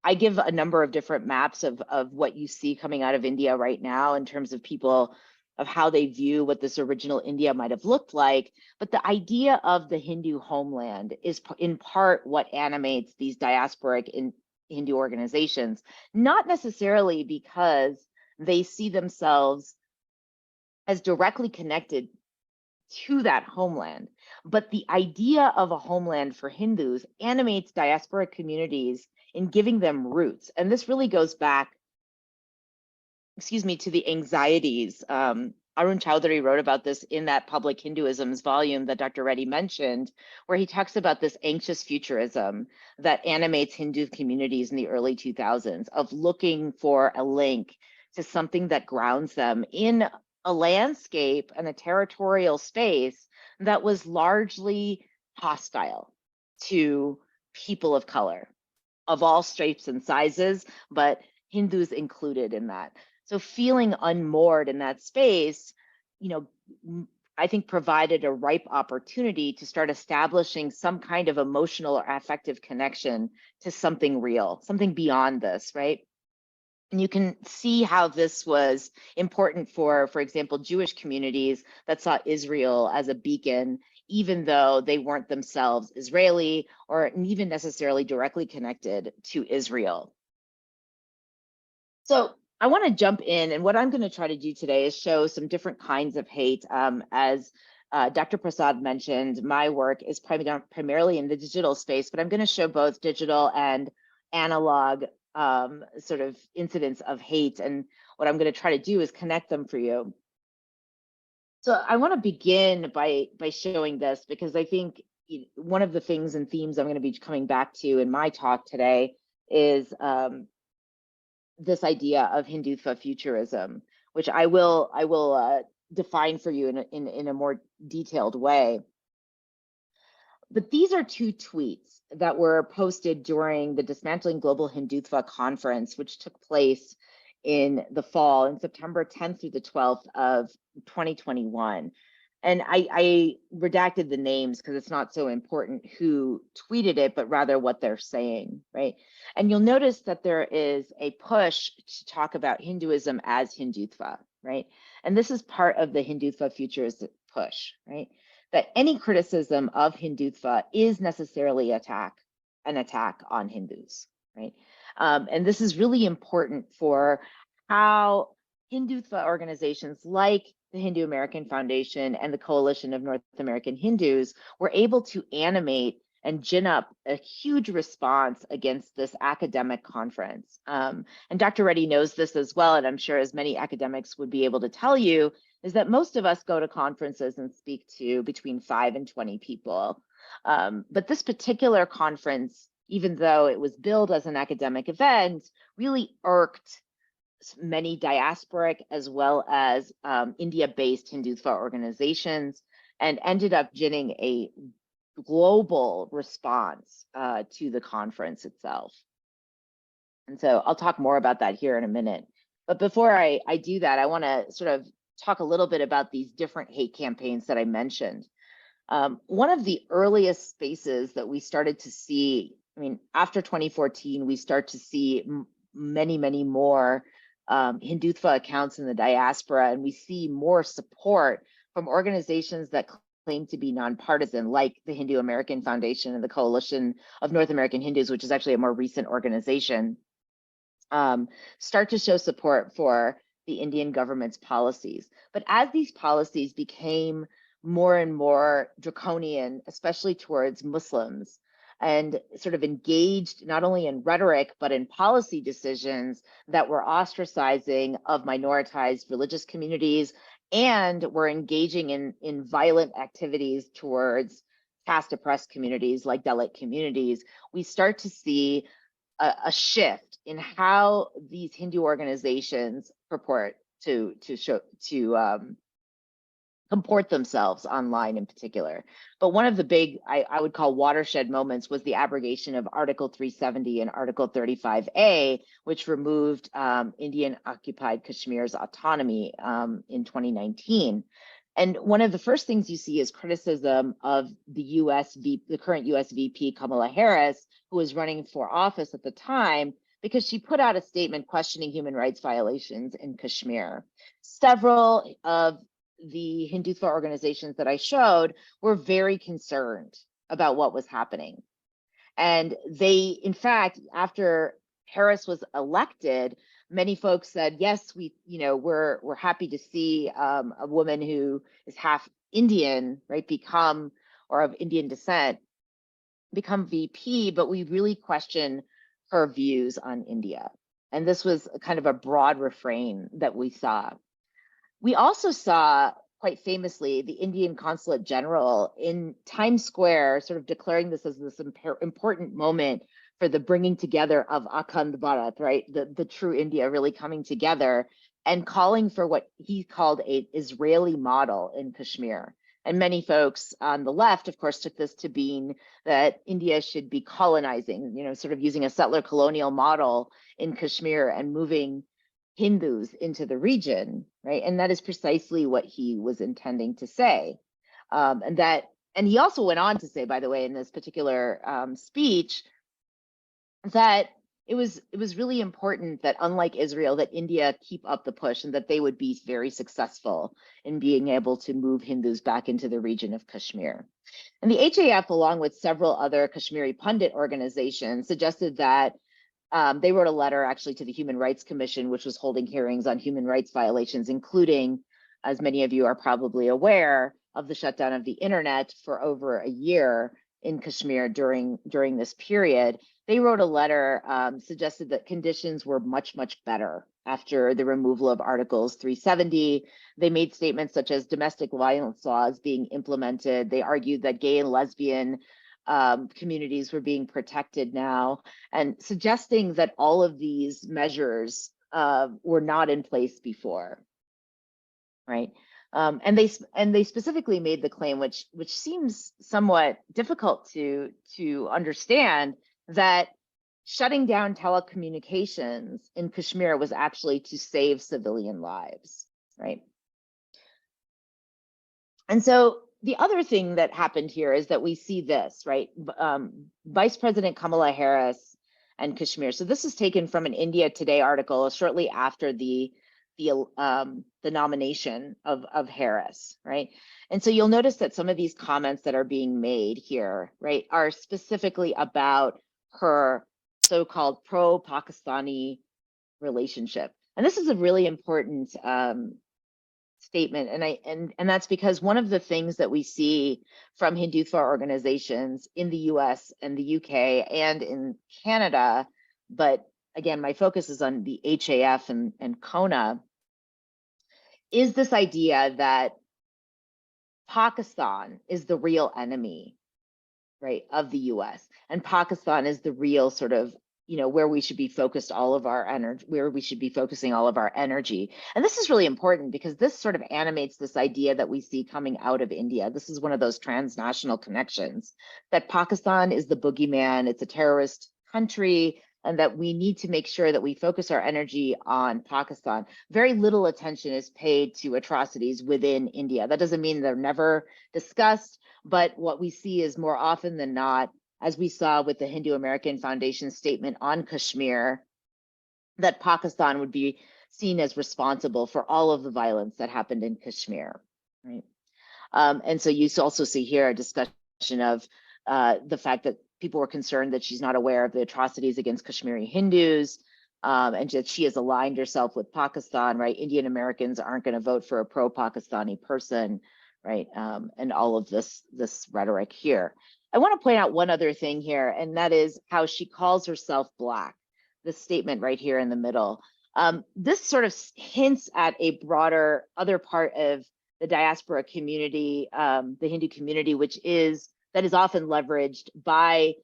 I give a number of different maps of what you see coming out of India right now in terms of people, of how they view what this original India might have looked like. But the idea of the Hindu homeland is in part what animates these diasporic Hindu organizations, not necessarily because they see themselves as directly connected to that homeland, but the idea of a homeland for Hindus animates diasporic communities in giving them roots. And this really goes back, to the anxieties. Arun Chowdhury wrote about this in that Public Hinduisms volume that Dr. Reddy mentioned, where he talks about this anxious futurism that animates Hindu communities in the early 2000s, of looking for a link to something that grounds them in a landscape and a territorial space that was largely hostile to people of color, of all shapes and sizes, but Hindus included in that. So feeling unmoored in that space, I think provided a ripe opportunity to start establishing some kind of emotional or affective connection to something real, something beyond this, right? And you can see how this was important for example, Jewish communities that saw Israel as a beacon, even though they weren't themselves Israeli or even necessarily directly connected to Israel. So I want to jump in, and what I'm going to try to do today is show some different kinds of hate. As Dr. Prasad mentioned, my work is primarily in the digital space, but I'm going to show both digital and analog sort of incidents of hate. And what I'm going to try to do is connect them for you. So I want to begin by showing this, because I think one of the things and themes I'm going to be coming back to in my talk today is this idea of Hindutva futurism, which I will define for you in a more detailed way. But these are two tweets that were posted during the Dismantling Global Hindutva conference, which took place in the fall, in September 10th through the 12th of 2021. And I redacted the names because it's not so important who tweeted it, but rather what they're saying, right? And you'll notice that there is a push to talk about Hinduism as Hindutva, right? And this is part of the Hindutva futurist push, right? That any criticism of Hindutva is necessarily an attack on Hindus, right? And this is really important for how Hindutva organizations like the Hindu American Foundation and the Coalition of North American Hindus were able to animate and gin up a huge response against this academic conference. And Dr. Reddy knows this as well, and I'm sure as many academics would be able to tell you, is that most of us go to conferences and speak to between 5 and 20 people. But this particular conference, even though it was billed as an academic event, really irked many diasporic as well as India-based Hindutva organizations, and ended up ginning a global response to the conference itself. And so I'll talk more about that here in a minute. But before I do that, I want to sort of talk a little bit about these different hate campaigns that I mentioned. One of the earliest spaces that we started to see, I mean, after 2014, we start to see many, many more Hindutva accounts in the diaspora, and we see more support from organizations that claim to be nonpartisan, like the Hindu American Foundation and the Coalition of North American Hindus, which is actually a more recent organization, start to show support for the Indian government's policies. But as these policies became more and more draconian, especially towards Muslims, and sort of engaged not only in rhetoric, but in policy decisions that were ostracizing of minoritized religious communities, and were engaging in violent activities towards caste oppressed communities like Dalit communities, we start to see a shift in how these Hindu organizations purport to comport themselves online in particular. But one of the big, I would call watershed moments, was the abrogation of Article 370 and Article 35A, which removed Indian occupied Kashmir's autonomy in 2019. And one of the first things you see is criticism of the current US VP Kamala Harris, who was running for office at the time, because she put out a statement questioning human rights violations in Kashmir. Several of the Hindutva organizations that I showed were very concerned about what was happening. And they, in fact, after Harris was elected, many folks said, yes, we're happy to see a woman who is half Indian, right, or of Indian descent, become VP, but we really question her views on India. And this was kind of a broad refrain that we saw. We also saw, quite famously, the Indian Consulate General in Times Square sort of declaring this as this important moment for the bringing together of Akhand Bharat, right? The true India really coming together, and calling for what he called an Israeli model in Kashmir. And many folks on the left, of course, took this to mean that India should be colonizing, sort of using a settler colonial model in Kashmir and moving Hindus into the region, right? And that is precisely what he was intending to say. And he also went on to say, by the way, in this particular speech, that it was really important that, unlike Israel, that India keep up the push and that they would be very successful in being able to move Hindus back into the region of Kashmir. And the HAF, along with several other Kashmiri pundit organizations, suggested that they wrote a letter actually to the Human Rights Commission, which was holding hearings on human rights violations, including, as many of you are probably aware, of the shutdown of the internet for over a year in Kashmir during this period. They wrote a letter, suggested that conditions were much, much better after the removal of Articles 370. They made statements such as domestic violence laws being implemented. They argued that gay and lesbian communities were being protected now, and suggesting that all of these measures were not in place before, right? And they specifically made the claim, which seems somewhat difficult to understand, that shutting down telecommunications in Kashmir was actually to save civilian lives, right? And so the other thing that happened here is that we see this, right? Vice President Kamala Harris and Kashmir. So this is taken from an India Today article shortly after the nomination of Harris, right? And so you'll notice that some of these comments that are being made here, right, are specifically about her so-called pro-Pakistani relationship. And this is a really important statement, and that's because one of the things that we see from Hindutva organizations in the US and the UK and in Canada, but again, my focus is on the HAF and Kona, is this idea that Pakistan is the real enemy right, of the US. And Pakistan is the real sort of, where we should be focused all of our energy, where we should be focusing all of our energy. And this is really important because this sort of animates this idea that we see coming out of India. This is one of those transnational connections, that Pakistan is the boogeyman, it's a terrorist country, and that we need to make sure that we focus our energy on Pakistan. Very little attention is paid to atrocities within India. That doesn't mean they're never discussed, but what we see is more often than not, as we saw with the Hindu American Foundation statement on Kashmir, that Pakistan would be seen as responsible for all of the violence that happened in Kashmir, right? And so you also see here a discussion of the fact that people were concerned that she's not aware of the atrocities against Kashmiri Hindus, and that she has aligned herself with Pakistan, right? Indian Americans aren't going to vote for a pro-Pakistani person, right? And all of this rhetoric here. I want to point out one other thing here, and that is how she calls herself Black. This statement right here in the middle. This sort of hints at a broader other part of the diaspora community, the Hindu community, that is often leveraged by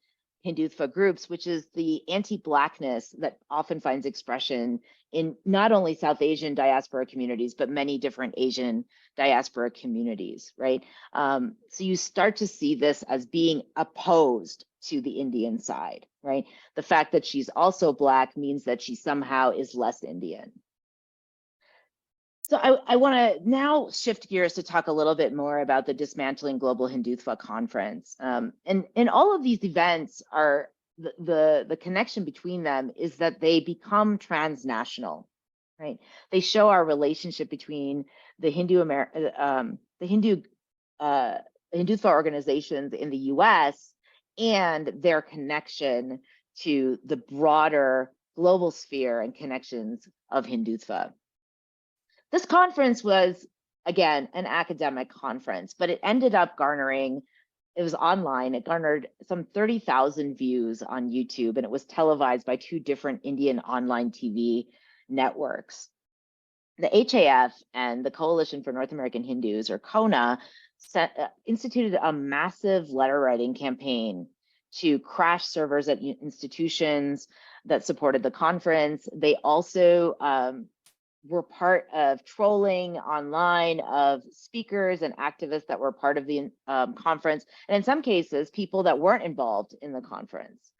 Hindutva groups, which is the anti-Blackness that often finds expression in not only South Asian diaspora communities, but many different Asian diaspora communities, right? So you start to see this as being opposed to the Indian side, right? The fact that she's also Black means that she somehow is less Indian. So I want to now shift gears to talk a little bit more about the Dismantling Global Hindutva Conference. And all of these events are, the connection between them is that they become transnational, right? They show our relationship between the Hindutva organizations in the US and their connection to the broader global sphere and connections of Hindutva. This conference was, again, an academic conference, but it ended up garnering, it was online, it garnered some 30,000 views on YouTube, and it was televised by 2 different Indian online TV networks. The HAF and the Coalition for North American Hindus, or CONA, instituted a massive letter writing campaign to crash servers at institutions that supported the conference. They also were part of trolling online of speakers and activists that were part of the conference, and in some cases, people that weren't involved in the conference,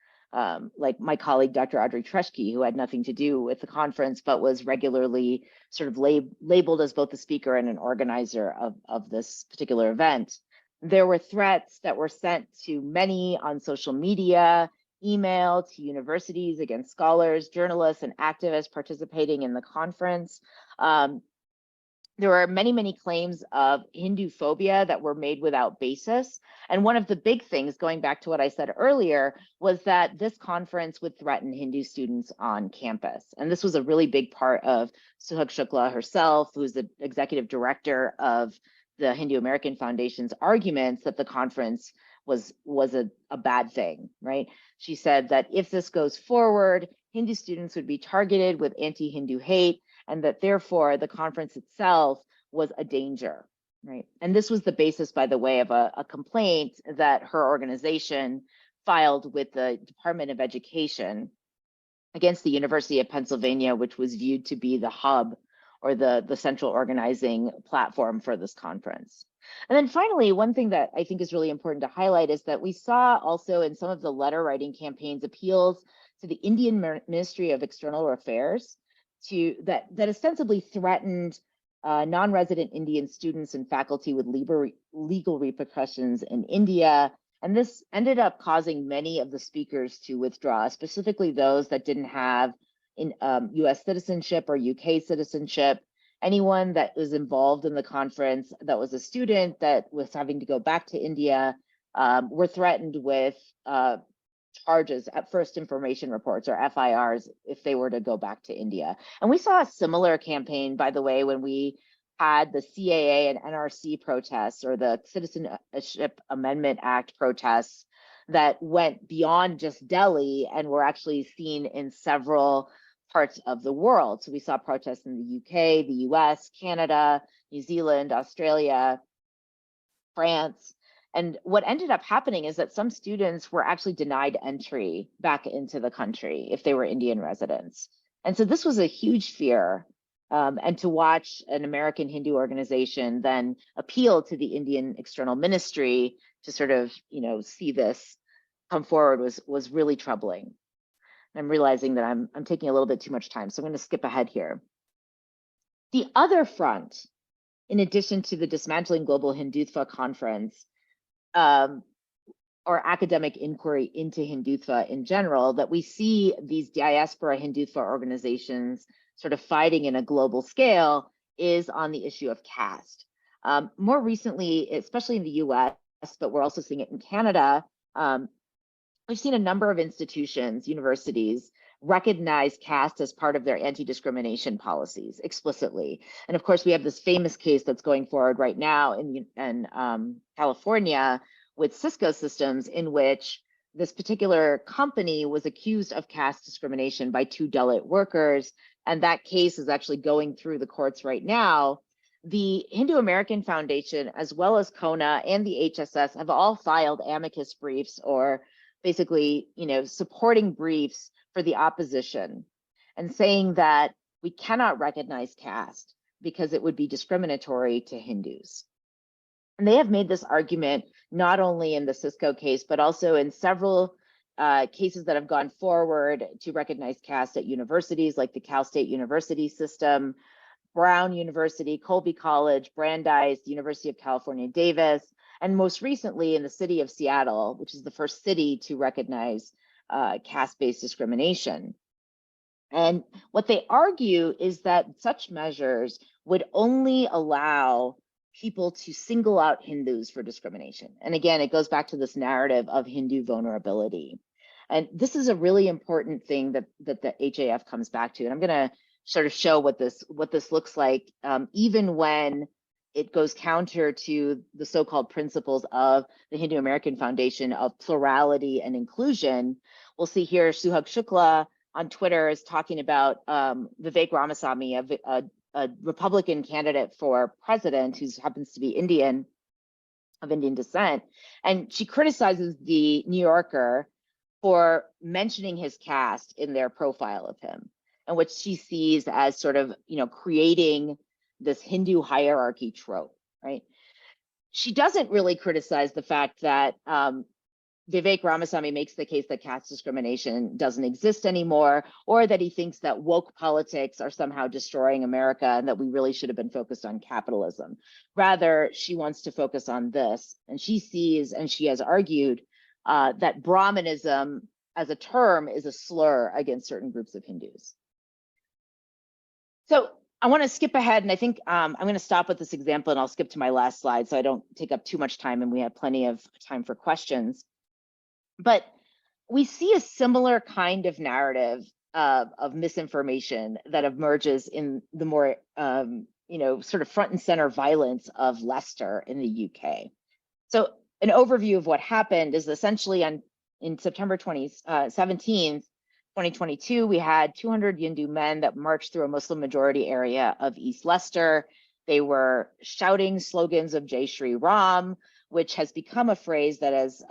like my colleague, Dr. Audrey Treschke, who had nothing to do with the conference, but was regularly sort of labeled as both a speaker and an organizer of this particular event. There were threats that were sent to many on social media, email to universities against scholars, journalists, and activists participating in the conference. There were many, many claims of Hindu phobia that were made without basis. And one of the big things, going back to what I said earlier, was that this conference would threaten Hindu students on campus. And this was a really big part of Suhag Shukla herself, who's the executive director of the Hindu American Foundation's arguments that the conference was a bad thing, right? She said that if this goes forward, Hindu students would be targeted with anti-Hindu hate, and that therefore the conference itself was a danger, right? And this was the basis, by the way, of a complaint that her organization filed with the Department of Education against the University of Pennsylvania, which was viewed to be the hub or the central organizing platform for this conference. And then finally, one thing that I think is really important to highlight is that we saw also in some of the letter writing campaigns appeals to the Indian Ministry of External Affairs that ostensibly threatened non-resident Indian students and faculty with legal repercussions in India. And this ended up causing many of the speakers to withdraw, specifically those that didn't have US citizenship or UK citizenship. Anyone that was involved in the conference that was a student that was having to go back to India were threatened with charges at first information reports, or FIRs, if they were to go back to India. And we saw a similar campaign, by the way, when we had the CAA and NRC protests, or the Citizenship Amendment Act protests, that went beyond just Delhi and were actually seen in several parts of the world. So we saw protests in the UK, the US, Canada, New Zealand, Australia, France. And what ended up happening is that some students were actually denied entry back into the country if they were Indian residents. And so this was a huge fear. And to watch an American Hindu organization then appeal to the Indian External Ministry to sort of, see this come forward was really troubling. I'm realizing that I'm taking a little bit too much time, so I'm going to skip ahead here. The other front, in addition to the Dismantling Global Hindutva Conference, or academic inquiry into Hindutva in general, that we see these diaspora Hindutva organizations sort of fighting in a global scale is on the issue of caste. More recently, especially in the US, but we're also seeing it in Canada, we've seen a number of institutions, universities, recognize caste as part of their anti-discrimination policies explicitly. And of course, we have this famous case that's going forward right now in California with Cisco Systems, in which this particular company was accused of caste discrimination by 2 Dalit workers. And that case is actually going through the courts right now. The Hindu American Foundation, as well as KONA and the HSS, have all filed amicus briefs, or basically, supporting briefs for the opposition, and saying that we cannot recognize caste because it would be discriminatory to Hindus. And they have made this argument not only in the Cisco case, but also in several cases that have gone forward to recognize caste at universities like the Cal State University system, Brown University, Colby College, Brandeis, the University of California, Davis, and most recently in the city of Seattle, which is the first city to recognize caste-based discrimination. And what they argue is that such measures would only allow people to single out Hindus for discrimination. And again, it goes back to this narrative of Hindu vulnerability. And this is a really important thing that the HAF comes back to. And I'm going to sort of show what this looks like, even when it goes counter to the so-called principles of the Hindu American Foundation of plurality and inclusion. We'll see here Suhag Shukla on Twitter is talking about Vivek Ramaswamy, a Republican candidate for president who happens to be Indian, of Indian descent. And she criticizes the New Yorker for mentioning his caste in their profile of him, and which she sees as sort of, creating this Hindu hierarchy trope, right? She doesn't really criticize the fact that Vivek Ramaswamy makes the case that caste discrimination doesn't exist anymore, or that he thinks that woke politics are somehow destroying America and that we really should have been focused on capitalism. Rather, she wants to focus on this, and she sees, and she has argued, that Brahmanism as a term is a slur against certain groups of Hindus. So I want to skip ahead, and I think I'm going to stop with this example, and I'll skip to my last slide so I don't take up too much time and we have plenty of time for questions. But we see a similar kind of narrative of misinformation that emerges in the more, sort of front and center violence of Leicester in the UK. So an overview of what happened is essentially in September 17th, 2022, we had 200 Hindu men that marched through a Muslim majority area of East Leicester. They were shouting slogans of Jai Shri Ram, which has become a phrase that has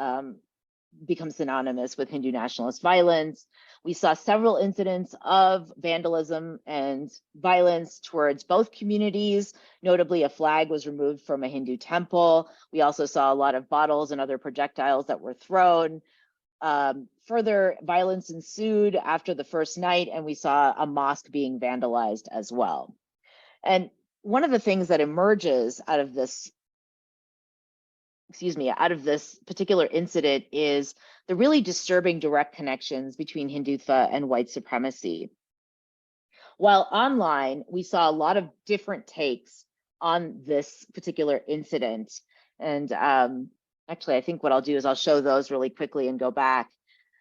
become synonymous with Hindu nationalist violence. We saw several incidents of vandalism and violence towards both communities. Notably, a flag was removed from a Hindu temple. We also saw a lot of bottles and other projectiles that were thrown. Further violence ensued after the first night, and we saw a mosque being vandalized as well. And one of the things that emerges out of this, out of this particular incident is the really disturbing direct connections between Hindutva and white supremacy. While online, we saw a lot of different takes on this particular incident. And actually, I think what I'll do is I'll show those really quickly and go back.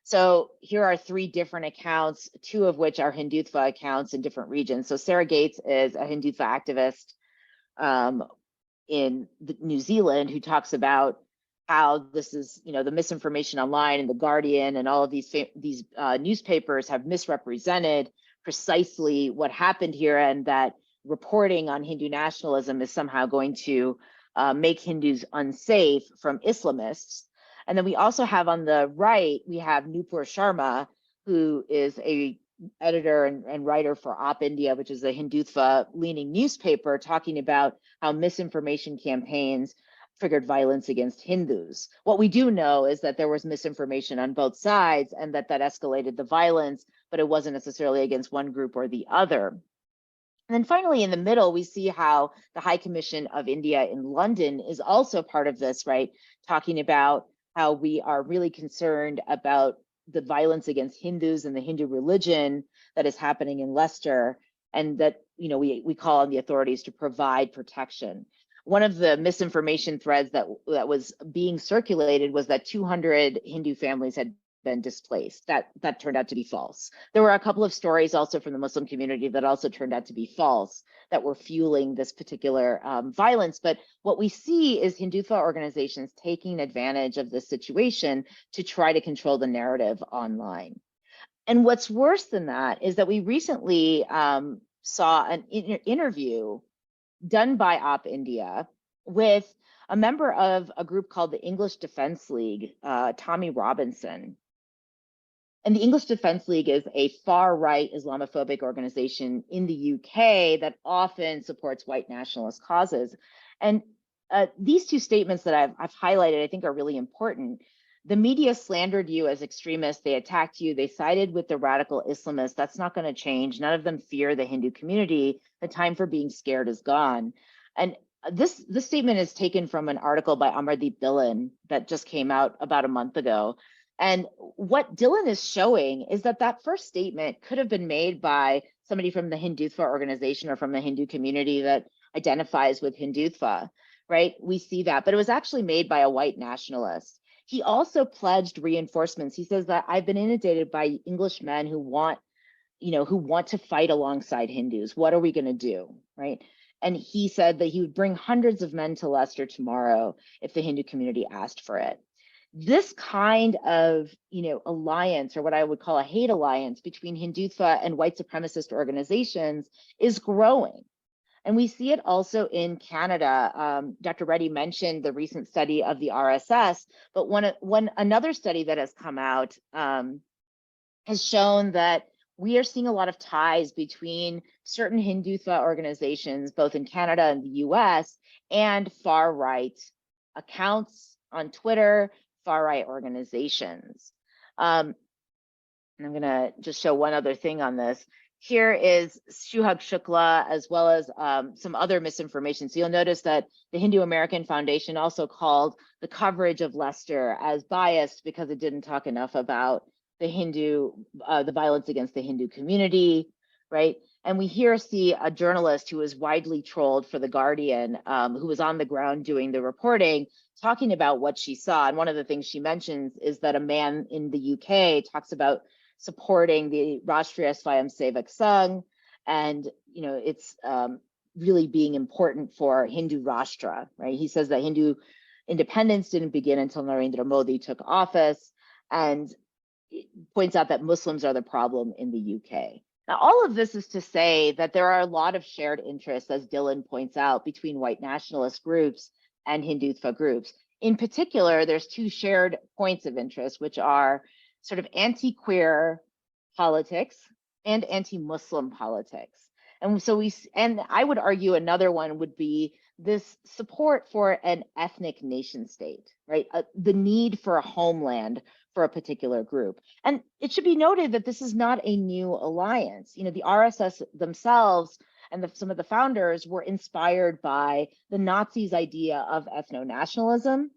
So here are 3 different accounts, 2 of which are Hindutva accounts in different regions. So Sarah Gates is a Hindutva activist in New Zealand who talks about how this is, the misinformation online and the Guardian and all of these newspapers have misrepresented precisely what happened here, and that reporting on Hindu nationalism is somehow going to make Hindus unsafe from Islamists. And then we also have on the right, we have Nupur Sharma, who is a editor and writer for Op India, which is a Hindutva-leaning newspaper, talking about how misinformation campaigns triggered violence against Hindus. What we do know is that there was misinformation on both sides and that escalated the violence, but it wasn't necessarily against one group or the other. And then finally, in the middle, we see how the High Commission of India in London is also part of this, right? Talking about how we are really concerned about the violence against Hindus and the Hindu religion that is happening in Leicester, and that we call on the authorities to provide protection. One of the misinformation threads that was being circulated was that 200 Hindu families had been displaced. That turned out to be false. There were a couple of stories also from the Muslim community that also turned out to be false, that were fueling this particular violence. But what we see is Hindutva organizations taking advantage of this situation to try to control the narrative online. And what's worse than that is that we recently saw an interview done by Op India with a member of a group called the English Defense League, Tommy Robinson. And the English Defense League is a far-right Islamophobic organization in the UK that often supports white nationalist causes. And these two statements that I've highlighted, I think, are really important. The media slandered you as extremists. They attacked you. They sided with the radical Islamists. That's not going to change. None of them fear the Hindu community. The time for being scared is gone. And this statement is taken from an article by Amardeep Dhillon that just came out about a month ago. And what Dhillon is showing is that first statement could have been made by somebody from the Hindutva organization or from the Hindu community that identifies with Hindutva, right? We see that, but it was actually made by a white nationalist. He also pledged reinforcements. He says that I've been inundated by Englishmen who want to fight alongside Hindus. What are we going to do, right? And he said that he would bring hundreds of men to Leicester tomorrow if the Hindu community asked for it. This kind of, alliance, or what I would call a hate alliance between Hindutva and white supremacist organizations, is growing. And we see it also in Canada. Dr. Reddy mentioned the recent study of the RSS, but another study that has come out has shown that we are seeing a lot of ties between certain Hindutva organizations, both in Canada and the US, and far-right accounts on Twitter, far-right organizations. And I'm gonna just show one other thing on this. Here is Shuhag Shukla, as well as some other misinformation. So you'll notice that the Hindu American Foundation also called the coverage of Leicester as biased because it didn't talk enough about the violence against the Hindu community, right? And we here see a journalist who was widely trolled for The Guardian, who was on the ground doing the reporting, talking about what she saw. And one of the things she mentions is that a man in the UK talks about supporting the Rashtriya Swayamsevak Sangh, and it's really being important for Hindu Rashtra, right? He says that Hindu independence didn't begin until Narendra Modi took office, and points out that Muslims are the problem in the UK. Now, all of this is to say that there are a lot of shared interests, as Dhillon points out, between white nationalist groups and Hindutva groups. In particular, there's two shared points of interest, which are sort of anti-queer politics and anti-Muslim politics. And so and I would argue another one would be this support for an ethnic nation state, right? The need for a homeland for a particular group. And it should be noted that this is not a new alliance. The RSS themselves and some of the founders were inspired by the Nazis' idea of ethno-nationalism.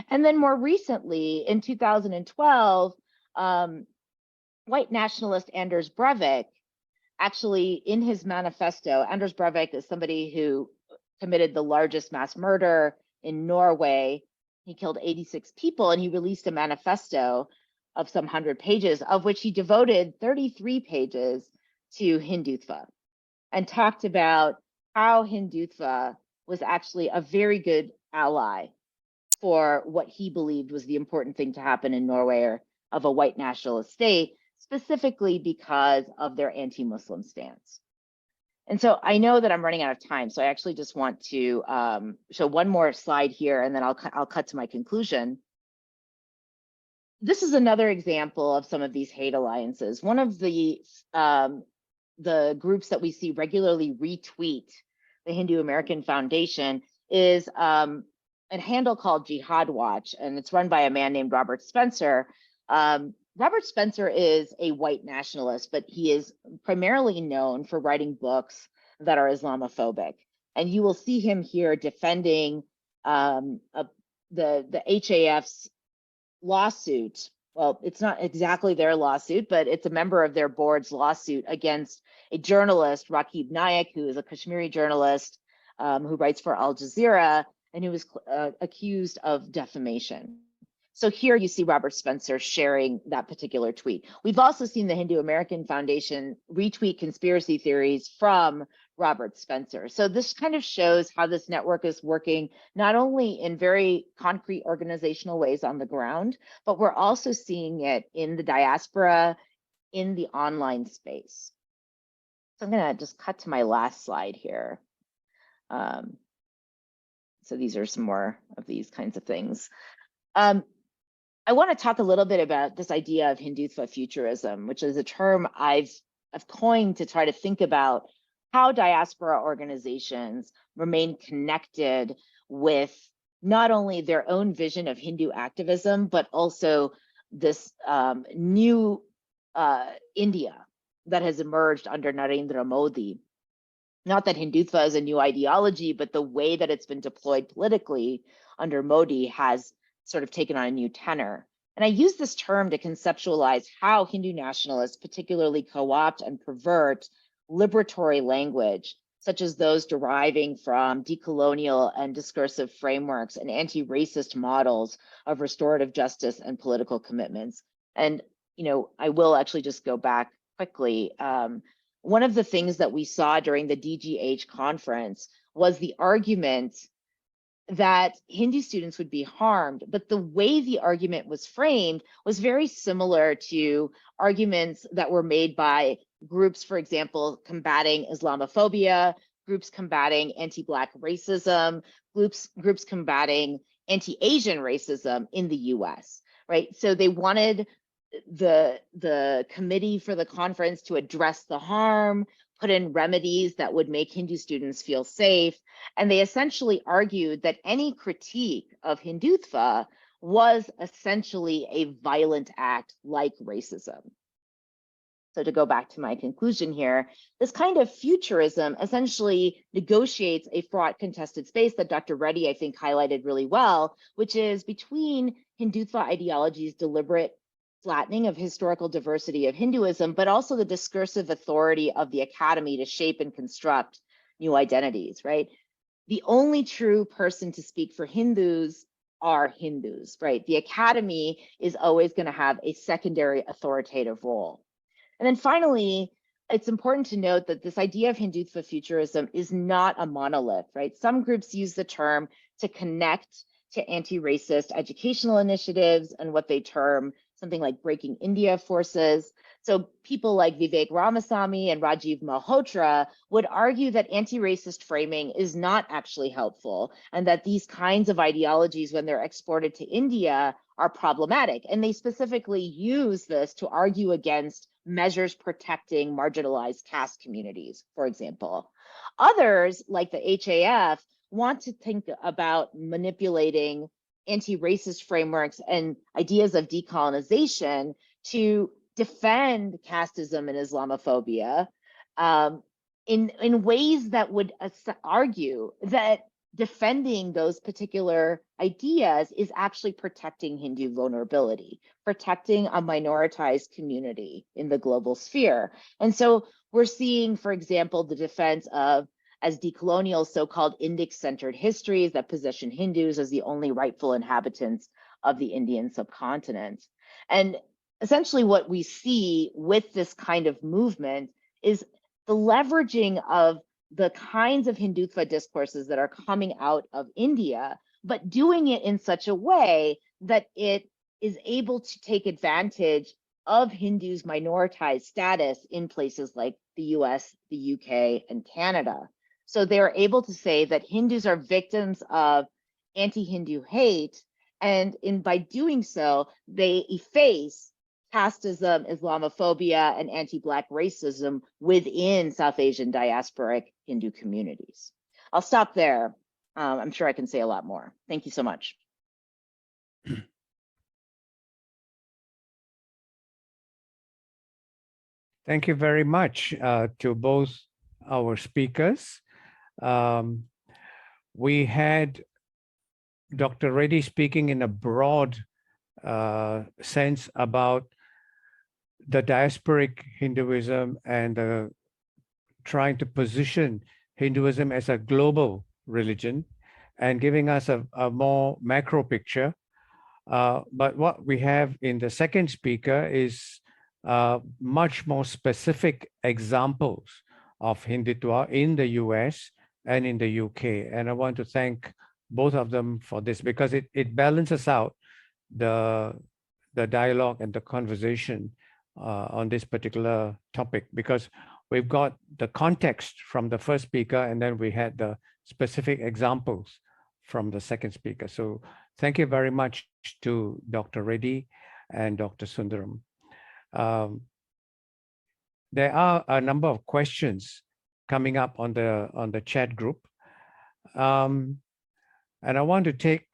And then more recently, in 2012, white nationalist Anders Breivik, actually in his manifesto, Anders Breivik is somebody who committed the largest mass murder in Norway. He killed 86 people, and he released a manifesto of some 100 pages, of which he devoted 33 pages to Hindutva, and talked about how Hindutva was actually a very good ally for what he believed was the important thing to happen in Norway, or of a white nationalist state, specifically because of their anti-Muslim stance. And so I know that I'm running out of time, so I actually just want to show one more slide here, and then I'll cut to my conclusion. This is another example of some of these hate alliances. One of the groups that we see regularly retweet the Hindu American Foundation is a handle called Jihad Watch, and it's run by a man named Robert Spencer. Robert Spencer is a white nationalist, but he is primarily known for writing books that are Islamophobic. And you will see him here defending the HAF's lawsuit. Well, it's not exactly their lawsuit, but it's a member of their board's lawsuit against a journalist, Rakib Naik, who is a Kashmiri journalist who writes for Al Jazeera, and who was accused of defamation. So here you see Robert Spencer sharing that particular tweet. We've also seen the Hindu American Foundation retweet conspiracy theories from Robert Spencer. So this kind of shows how this network is working, not only in very concrete organizational ways on the ground, but we're also seeing it in the diaspora, in the online space. So I'm gonna just cut to my last slide here. So these are some more of these kinds of things. I want to talk a little bit about this idea of Hindutva futurism, which is a term I've coined to try to think about how diaspora organizations remain connected with not only their own vision of Hindu activism, but also this new India that has emerged under Narendra Modi. Not that Hindutva is a new ideology, but the way that it's been deployed politically under Modi has sort of taken on a new tenor. And I use this term to conceptualize how Hindu nationalists particularly co-opt and pervert liberatory language, such as those deriving from decolonial and discursive frameworks and anti-racist models of restorative justice and political commitments. And, you know, I will actually just go back quickly. One of the things that we saw during the DGH conference was the argument that Hindu students would be harmed, but the way the argument was framed was very similar to arguments that were made by groups, for example, combating Islamophobia, groups combating anti-Black racism, groups combating anti-Asian racism in the US, right? So they wanted the committee for the conference to address the harm, put in remedies that would make Hindu students feel safe. And they essentially argued that any critique of Hindutva was essentially a violent act like racism. So to go back to my conclusion here, this kind of futurism essentially negotiates a fraught contested space that Dr. Reddy, I think, highlighted really well, which is between Hindutva ideology's deliberate flattening of historical diversity of Hinduism, but also the discursive authority of the academy to shape and construct new identities, right? The only true person to speak for Hindus are Hindus, right? The academy is always going to have a secondary authoritative role. And then finally, it's important to note that this idea of Hindutva futurism is not a monolith, right? Some groups use the term to connect to anti-racist educational initiatives and what they term something like Breaking India forces. So people like Vivek Ramasamy and Rajiv Malhotra would argue that anti-racist framing is not actually helpful, and that these kinds of ideologies, when they're exported to India, are problematic. And they specifically use this to argue against measures protecting marginalized caste communities, for example. Others, like the HAF, want to think about manipulating anti-racist frameworks and ideas of decolonization to defend casteism and Islamophobia in ways that would argue that defending those particular ideas is actually protecting Hindu vulnerability, protecting a minoritized community in the global sphere. And so we're seeing, for example, the defense of as decolonial so-called Indic-centered histories that position Hindus as the only rightful inhabitants of the Indian subcontinent. And essentially what we see with this kind of movement is the leveraging of the kinds of Hindutva discourses that are coming out of India, but doing it in such a way that it is able to take advantage of Hindus' minoritized status in places like the US, the UK, and Canada. So they're able to say that Hindus are victims of anti-Hindu hate, and by doing so, they efface casteism, Islamophobia, and anti-Black racism within South Asian diasporic Hindu communities. I'll stop there. I'm sure I can say a lot more. Thank you so much. Thank you very much to both our speakers. We had Dr. Reddy speaking in a broad sense about the diasporic Hinduism and trying to position Hinduism as a global religion and giving us a more macro picture. But what we have in the second speaker is much more specific examples of Hindutva in the US and in the UK. And I want to thank both of them for this because it balances out the dialogue and the conversation on this particular topic, because we've got the context from the first speaker and then we had the specific examples from the second speaker. So thank you very much to Dr. Reddy and Dr. Sundaram. There are a number of questions coming up on the chat group. And I want to take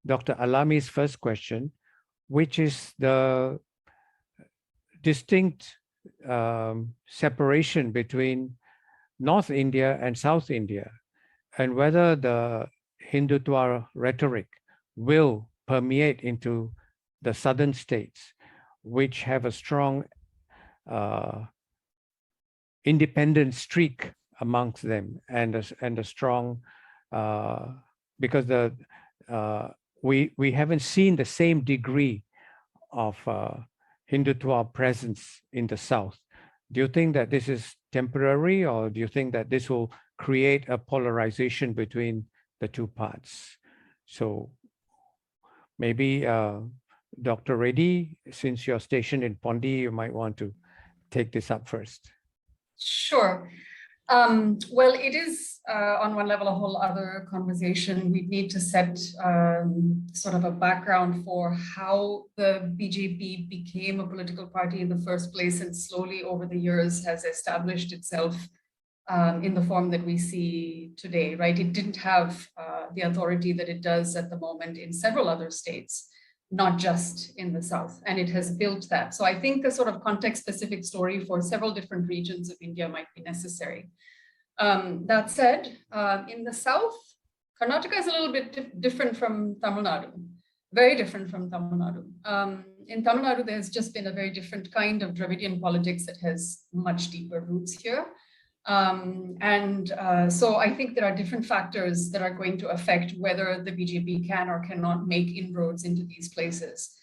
Dr. Alami's first question, which is the distinct separation between North India and South India, and whether the Hindutva rhetoric will permeate into the southern states, which have a strong independent streak amongst them, and a strong because we haven't seen the same degree of Hindutva presence in the south. Do you think that this is temporary, or do you think that this will create a polarization between the two parts? So maybe Dr. Reddy, since you're stationed in Pondi, you might want to take this up first. Sure. Well, it is on one level a whole other conversation. We need to set sort of a background for how the BJP became a political party in the first place, and slowly over the years has established itself in the form that we see today, right? It didn't have the authority that it does at the moment in several other states, not just in the South, and it has built that. So I think a sort of context-specific story for several different regions of India might be necessary. That said, in the South, Karnataka is a little bit different from Tamil Nadu, very different from Tamil Nadu. In Tamil Nadu, there's just been a very different kind of Dravidian politics that has much deeper roots here. So I think there are different factors that are going to affect whether the BJP can or cannot make inroads into these places.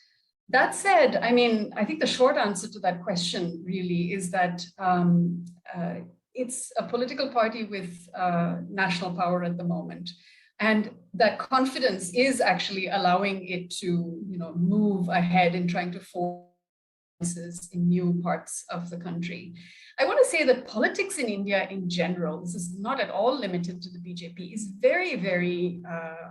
That said, I mean, I think the short answer to that question really is that it's a political party with national power at the moment. And that confidence is actually allowing it to, move ahead in trying to form in new parts of the country. I want to say that politics in India in general, this is not at all limited to the BJP, is very, very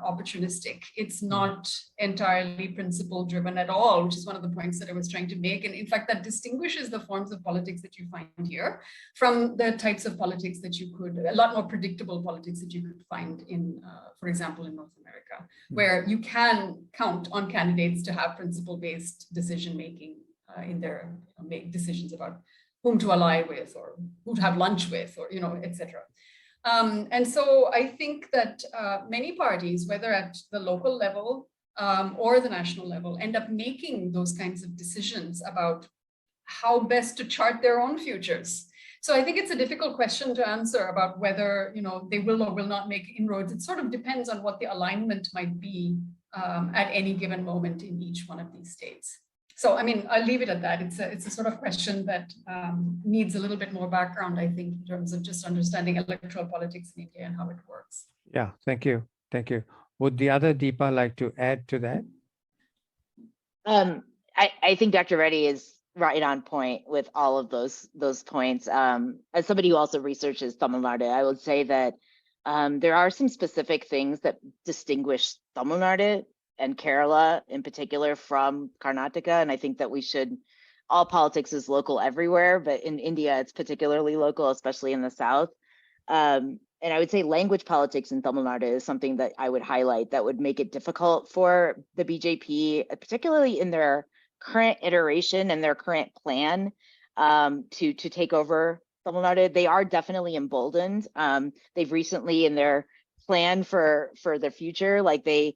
opportunistic. It's not entirely principle driven at all, which is one of the points that I was trying to make. And in fact, that distinguishes the forms of politics that you find here from the types of politics that you could, a lot more predictable politics that you could find in, for example, in North America, where you can count on candidates to have principle-based decision-making in their make decisions about whom to ally with or who to have lunch with, or etc. And so I think that many parties, whether at the local level or the national level, end up making those kinds of decisions about how best to chart their own futures. So I think it's a difficult question to answer about whether they will or will not make inroads. It sort of depends on what the alignment might be at any given moment in each one of these states. So, I mean, I'll leave it at that. It's a sort of question that needs a little bit more background, I think, in terms of just understanding electoral politics in India and how it works. Yeah, thank you. Thank you. Would the other Deepa like to add to that? I think Dr. Reddy is right on point with all of those points. As somebody who also researches Tamil Nadu, I would say that there are some specific things that distinguish Tamil Nadu and Kerala in particular from Karnataka, and I think that we should. All politics is local everywhere, but in India, it's particularly local, especially in the South. And I would say language politics in Tamil Nadu is something that I would highlight that would make it difficult for the BJP, particularly in their current iteration and their current plan to take over Tamil Nadu. They are definitely emboldened. They've recently in their plan for the future, like they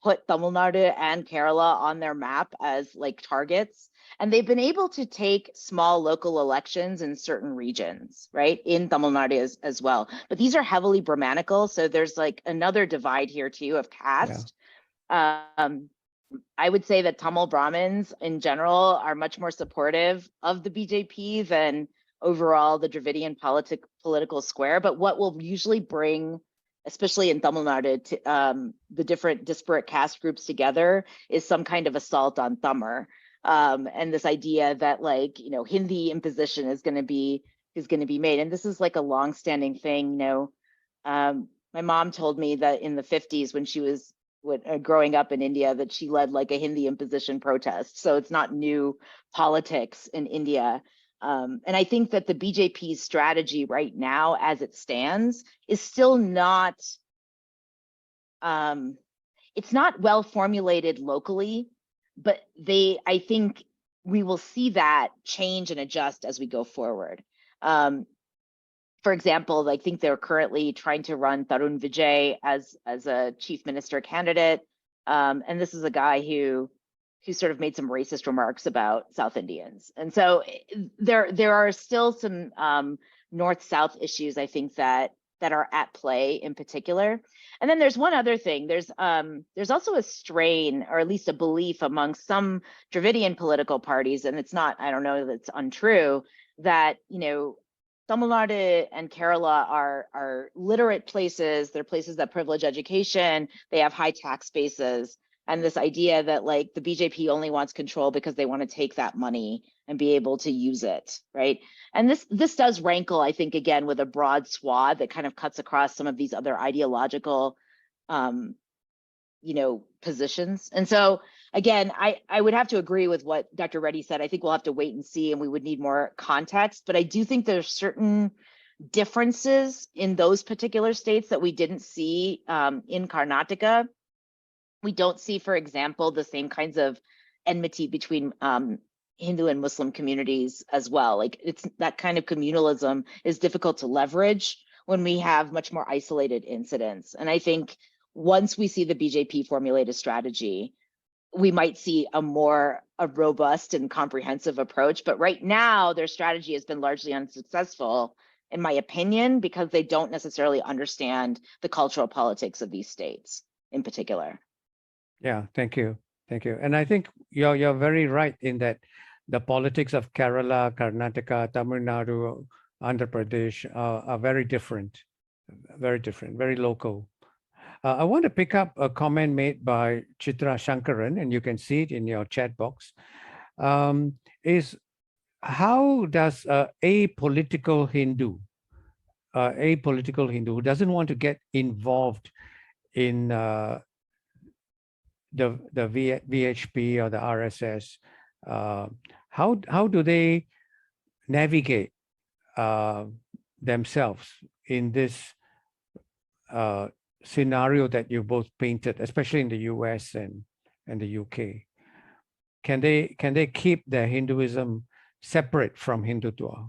put Tamil Nadu and Kerala on their map as like targets. And they've been able to take small local elections in certain regions, right, in Tamil Nadu as well. But these are heavily Brahmanical, so there's like another divide here too of caste. Yeah. I would say that Tamil Brahmins in general are much more supportive of the BJP than overall the Dravidian political square. But what will usually bring, especially in Tamil Nadu, to, the different disparate caste groups together is some kind of assault on Tamil. And this idea that like, you know, Hindi imposition is going to be made. And this is like a longstanding thing, you know. My mom told me that in the 50s when she was growing up in India that she led like a Hindi imposition protest. So it's not new politics in India. And I think that the BJP's strategy right now, as it stands, is still not, it's not well formulated locally, but I think we will see that change and adjust as we go forward. For example, I think they're currently trying to run Tarun Vijay as a chief minister candidate. And this is a guy who sort of made some racist remarks about South Indians. And so there are still some north-south issues, I think, that are at play in particular. And then there's one other thing. There's also a strain, or at least a belief among some Dravidian political parties, and it's not, I don't know that it's untrue, that, you know, Tamil Nadu and Kerala are literate places. They're places that privilege education. They have high tax bases. And this idea that like the BJP only wants control because they want to take that money and be able to use it, right? And this does rankle, I think, again, with a broad swath that kind of cuts across some of these other ideological, you know, positions. And so, again, I would have to agree with what Dr. Reddy said. I think we'll have to wait and see, and we would need more context. But I do think there's certain differences in those particular states that we didn't see in Karnataka. We don't see, for example, the same kinds of enmity between Hindu and Muslim communities as well. Like it's that kind of communalism is difficult to leverage when we have much more isolated incidents. And I think once we see the BJP formulate a strategy, we might see a robust and comprehensive approach. But right now, their strategy has been largely unsuccessful, in my opinion, because they don't necessarily understand the cultural politics of these states in particular. Yeah, thank you. Thank you. And I think you're very right in that the politics of Kerala, Karnataka, Tamil Nadu, Andhra Pradesh are very different, very local. I want to pick up a comment made by Chitra Shankaran, and you can see it in your chat box, is how does a political Hindu who doesn't want to get involved in the VHP or the RSS, how do they navigate themselves in this scenario that you both painted, especially in the US and the UK? Can they keep their Hinduism separate from Hindutva?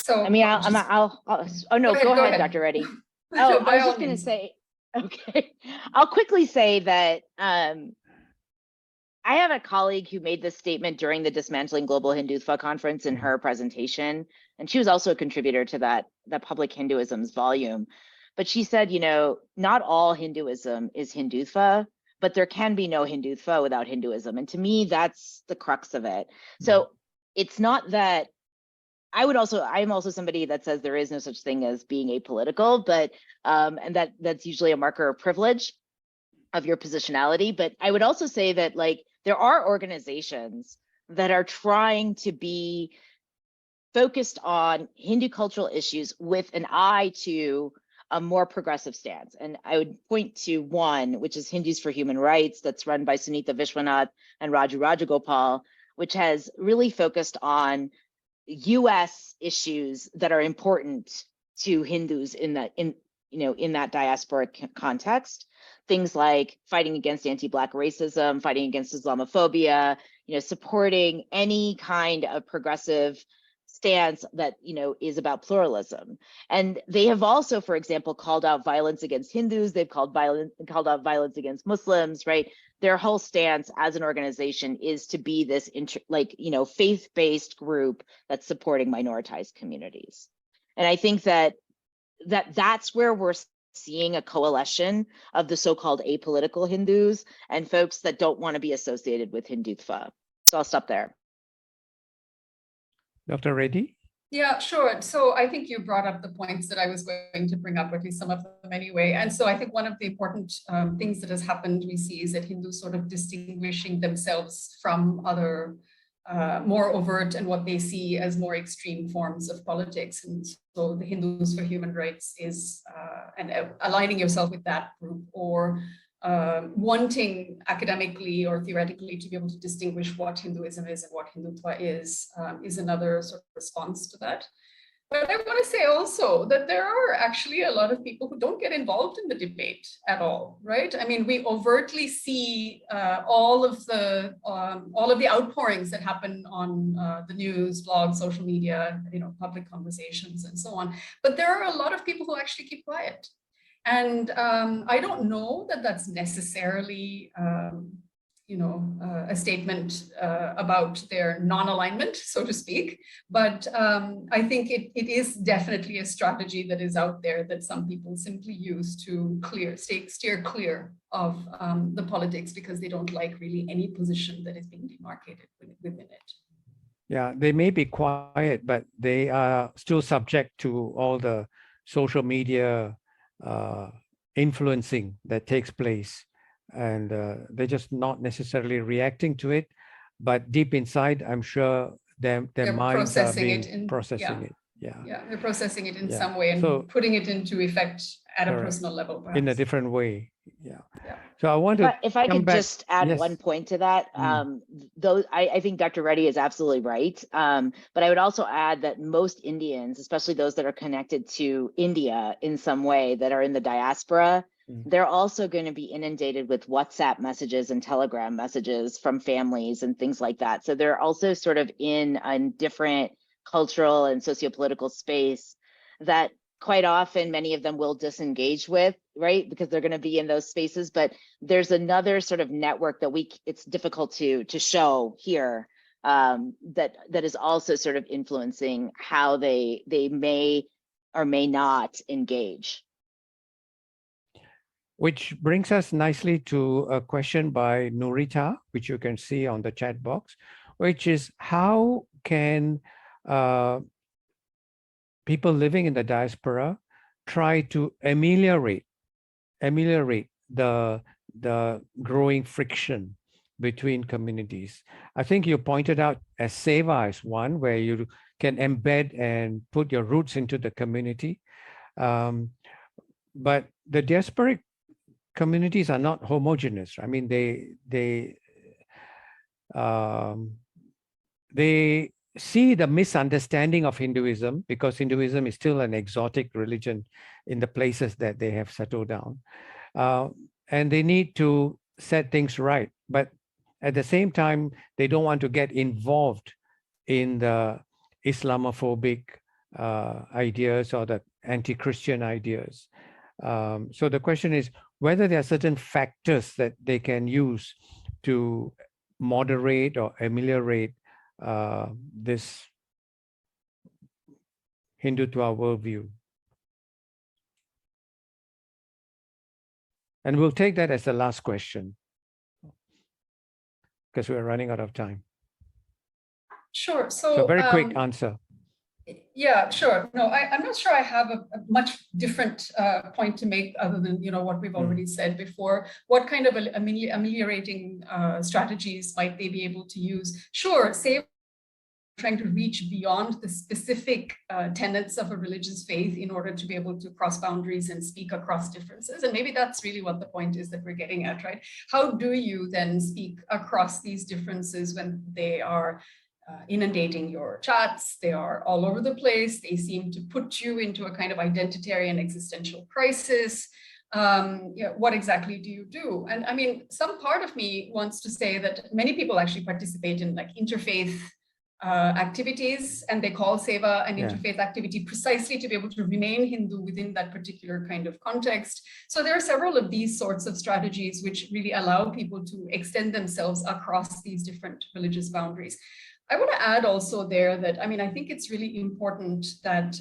So I mean, oh no, go ahead, Dr. Reddy. Oh, I was just going to say, okay, I'll quickly say that I have a colleague who made this statement during the Dismantling Global Hindutva conference in her presentation, and she was also a contributor to that Public Hinduism's volume. But she said, you know, not all Hinduism is Hindutva, but there can be no Hindutva without Hinduism. And to me, that's the crux of it. So it's not that I'm also somebody that says there is no such thing as being apolitical, but and that's usually a marker of privilege. of your positionality. But I would also say that like there are organizations that are trying to be focused on Hindu cultural issues with an eye to a more progressive stance. And I would point to one, which is Hindus for Human Rights, that's run by Sunita Vishwanath and Raju Rajagopal, which has really focused on US issues that are important to Hindus in that diasporic context. Things like fighting against anti-Black racism, fighting against Islamophobia, supporting any kind of progressive stance that is about pluralism. And they have also, for example, called out violence against Hindus. They've called out violence against Muslims, right? Their whole stance as an organization is to be this faith-based group that's supporting minoritized communities. And I think that's where we're seeing a coalition of the so-called apolitical Hindus and folks that don't want to be associated with Hindutva. So I'll stop there. Dr. Reddy? Yeah, sure. So I think you brought up the points that I was going to bring up, or at least some of them anyway. And so I think one of the important things that has happened, we see, is that Hindus sort of distinguishing themselves from other more overt and what they see as more extreme forms of politics. And so the Hindus for Human Rights is and aligning yourself with that group, or wanting academically or theoretically to be able to distinguish what Hinduism is and what Hindutva is another sort of response to that. But I want to say also that there are actually a lot of people who don't get involved in the debate at all, right? I mean, we overtly see all of the outpourings that happen on the news, blogs, social media, public conversations, and so on. But there are a lot of people who actually keep quiet. And I don't know that that's necessarily, a statement about their non-alignment, so to speak. But I think it is definitely a strategy that is out there that some people simply use to steer clear of the politics, because they don't like really any position that is being demarcated within it. Yeah, they may be quiet, but they are still subject to all the social media influencing that takes place, and they're just not necessarily reacting to it, but deep inside, I'm sure their minds are processing it. Yeah, they're processing it in some way and putting it into effect at a personal level, perhaps. In a different way. Yeah. So I want to, if I could just add one point to that, I think Dr. Reddy is absolutely right. But I would also add that most Indians, especially those that are connected to India in some way, that are in the diaspora, they're also going to be inundated with WhatsApp messages and Telegram messages from families and things like that. So they're also sort of in a different cultural and sociopolitical space that quite often many of them will disengage with, right? Because they're going to be in those spaces. But there's another sort of network that it's difficult to show here, that is also sort of influencing how they may or may not engage. Which brings us nicely to a question by Nurita, which you can see on the chat box, which is, how can people living in the diaspora try to ameliorate the growing friction between communities? I think you pointed out as Seva is one, where you can embed and put your roots into the community. But the diasporic communities are not homogeneous. I mean, they see the misunderstanding of Hinduism, because Hinduism is still an exotic religion in the places that they have settled down. And they need to set things right. But at the same time, they don't want to get involved in the Islamophobic ideas or the anti-Christian ideas. So the question is whether there are certain factors that they can use to moderate or ameliorate this Hindutva worldview. And we'll take that as the last question, because we're running out of time. Sure. So very quick answer. Yeah, sure. No, I'm not sure I have a much different point to make other than, what we've already said before. What kind of ameliorating strategies might they be able to use? Sure, say trying to reach beyond the specific tenets of a religious faith in order to be able to cross boundaries and speak across differences. And maybe that's really what the point is that we're getting at, right? How do you then speak across these differences when they are inundating your chats, they are all over the place, they seem to put you into a kind of identitarian existential crisis. What exactly do you do? And I mean, some part of me wants to say that many people actually participate in like interfaith activities, and they call seva an interfaith activity precisely to be able to remain Hindu within that particular kind of context. So there are several of these sorts of strategies which really allow people to extend themselves across these different religious boundaries. I want to add also there that, I mean, I think it's really important that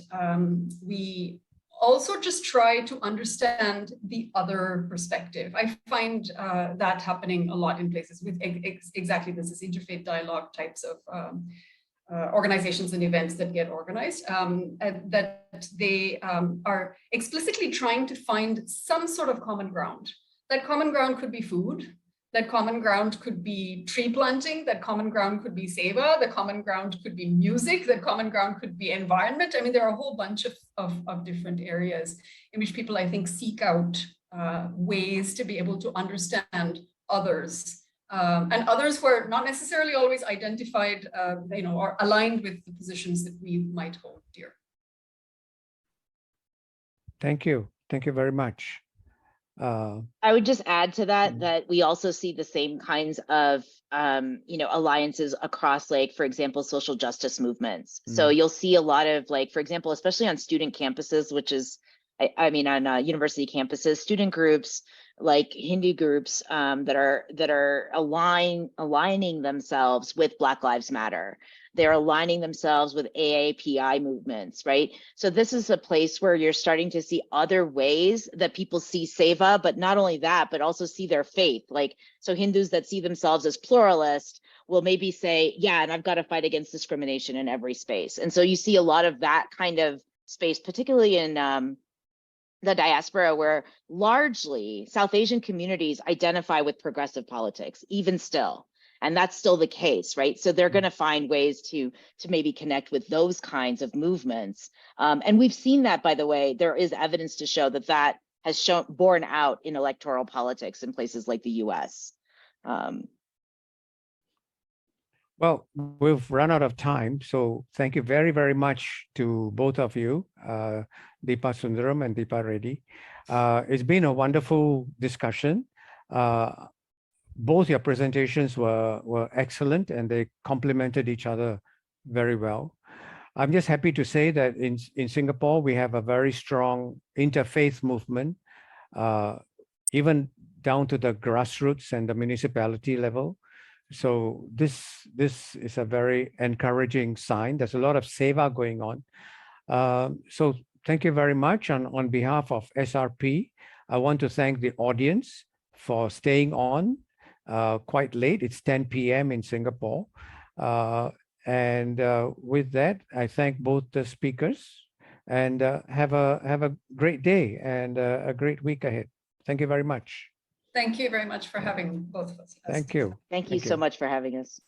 we also just try to understand the other perspective. I find that happening a lot in places with exactly this interfaith dialogue types of organizations and events that get organized, that they are explicitly trying to find some sort of common ground. That common ground could be food. That common ground could be tree planting, that common ground could be seva, the common ground could be music, that common ground could be environment. I mean, there are a whole bunch of different areas in which people, I think, seek out ways to be able to understand others. And others who are not necessarily always identified, or aligned with the positions that we might hold dear. Thank you. Thank you very much. I would just add to that we also see the same kinds of alliances across, like, for example, social justice movements. So you'll see a lot of, like, for example, especially on student campuses, which is, I mean, on university campuses, student groups like Hindu groups that are aligning themselves with Black Lives Matter. They're aligning themselves with AAPI movements, right? So this is a place where you're starting to see other ways that people see seva, but not only that, but also see their faith. Like, so Hindus that see themselves as pluralist will maybe say, yeah, and I've got to fight against discrimination in every space. And so you see a lot of that kind of space, particularly in the diaspora, where largely South Asian communities identify with progressive politics, even still. And that's still the case, right? So they're going to find ways to maybe connect with those kinds of movements. And we've seen that, by the way, there is evidence to show that that has borne out in electoral politics in places like the US. Well, we've run out of time. So thank you very, very much to both of you, Deepa Sundaram and Deepa Reddy. It's been a wonderful discussion. Both your presentations were excellent, and they complemented each other very well. I'm just happy to say that in Singapore, we have a very strong interfaith movement, even down to the grassroots and the municipality level. So this is a very encouraging sign. There's a lot of seva going on. So thank you very much. On behalf of SRP, I want to thank the audience for staying on quite late. It's 10 p.m. in Singapore. And with that, I thank both the speakers, and have a great day and a great week ahead. Thank you very much. Thank you very much for having both of us. Thank you. Thank you so much for having us.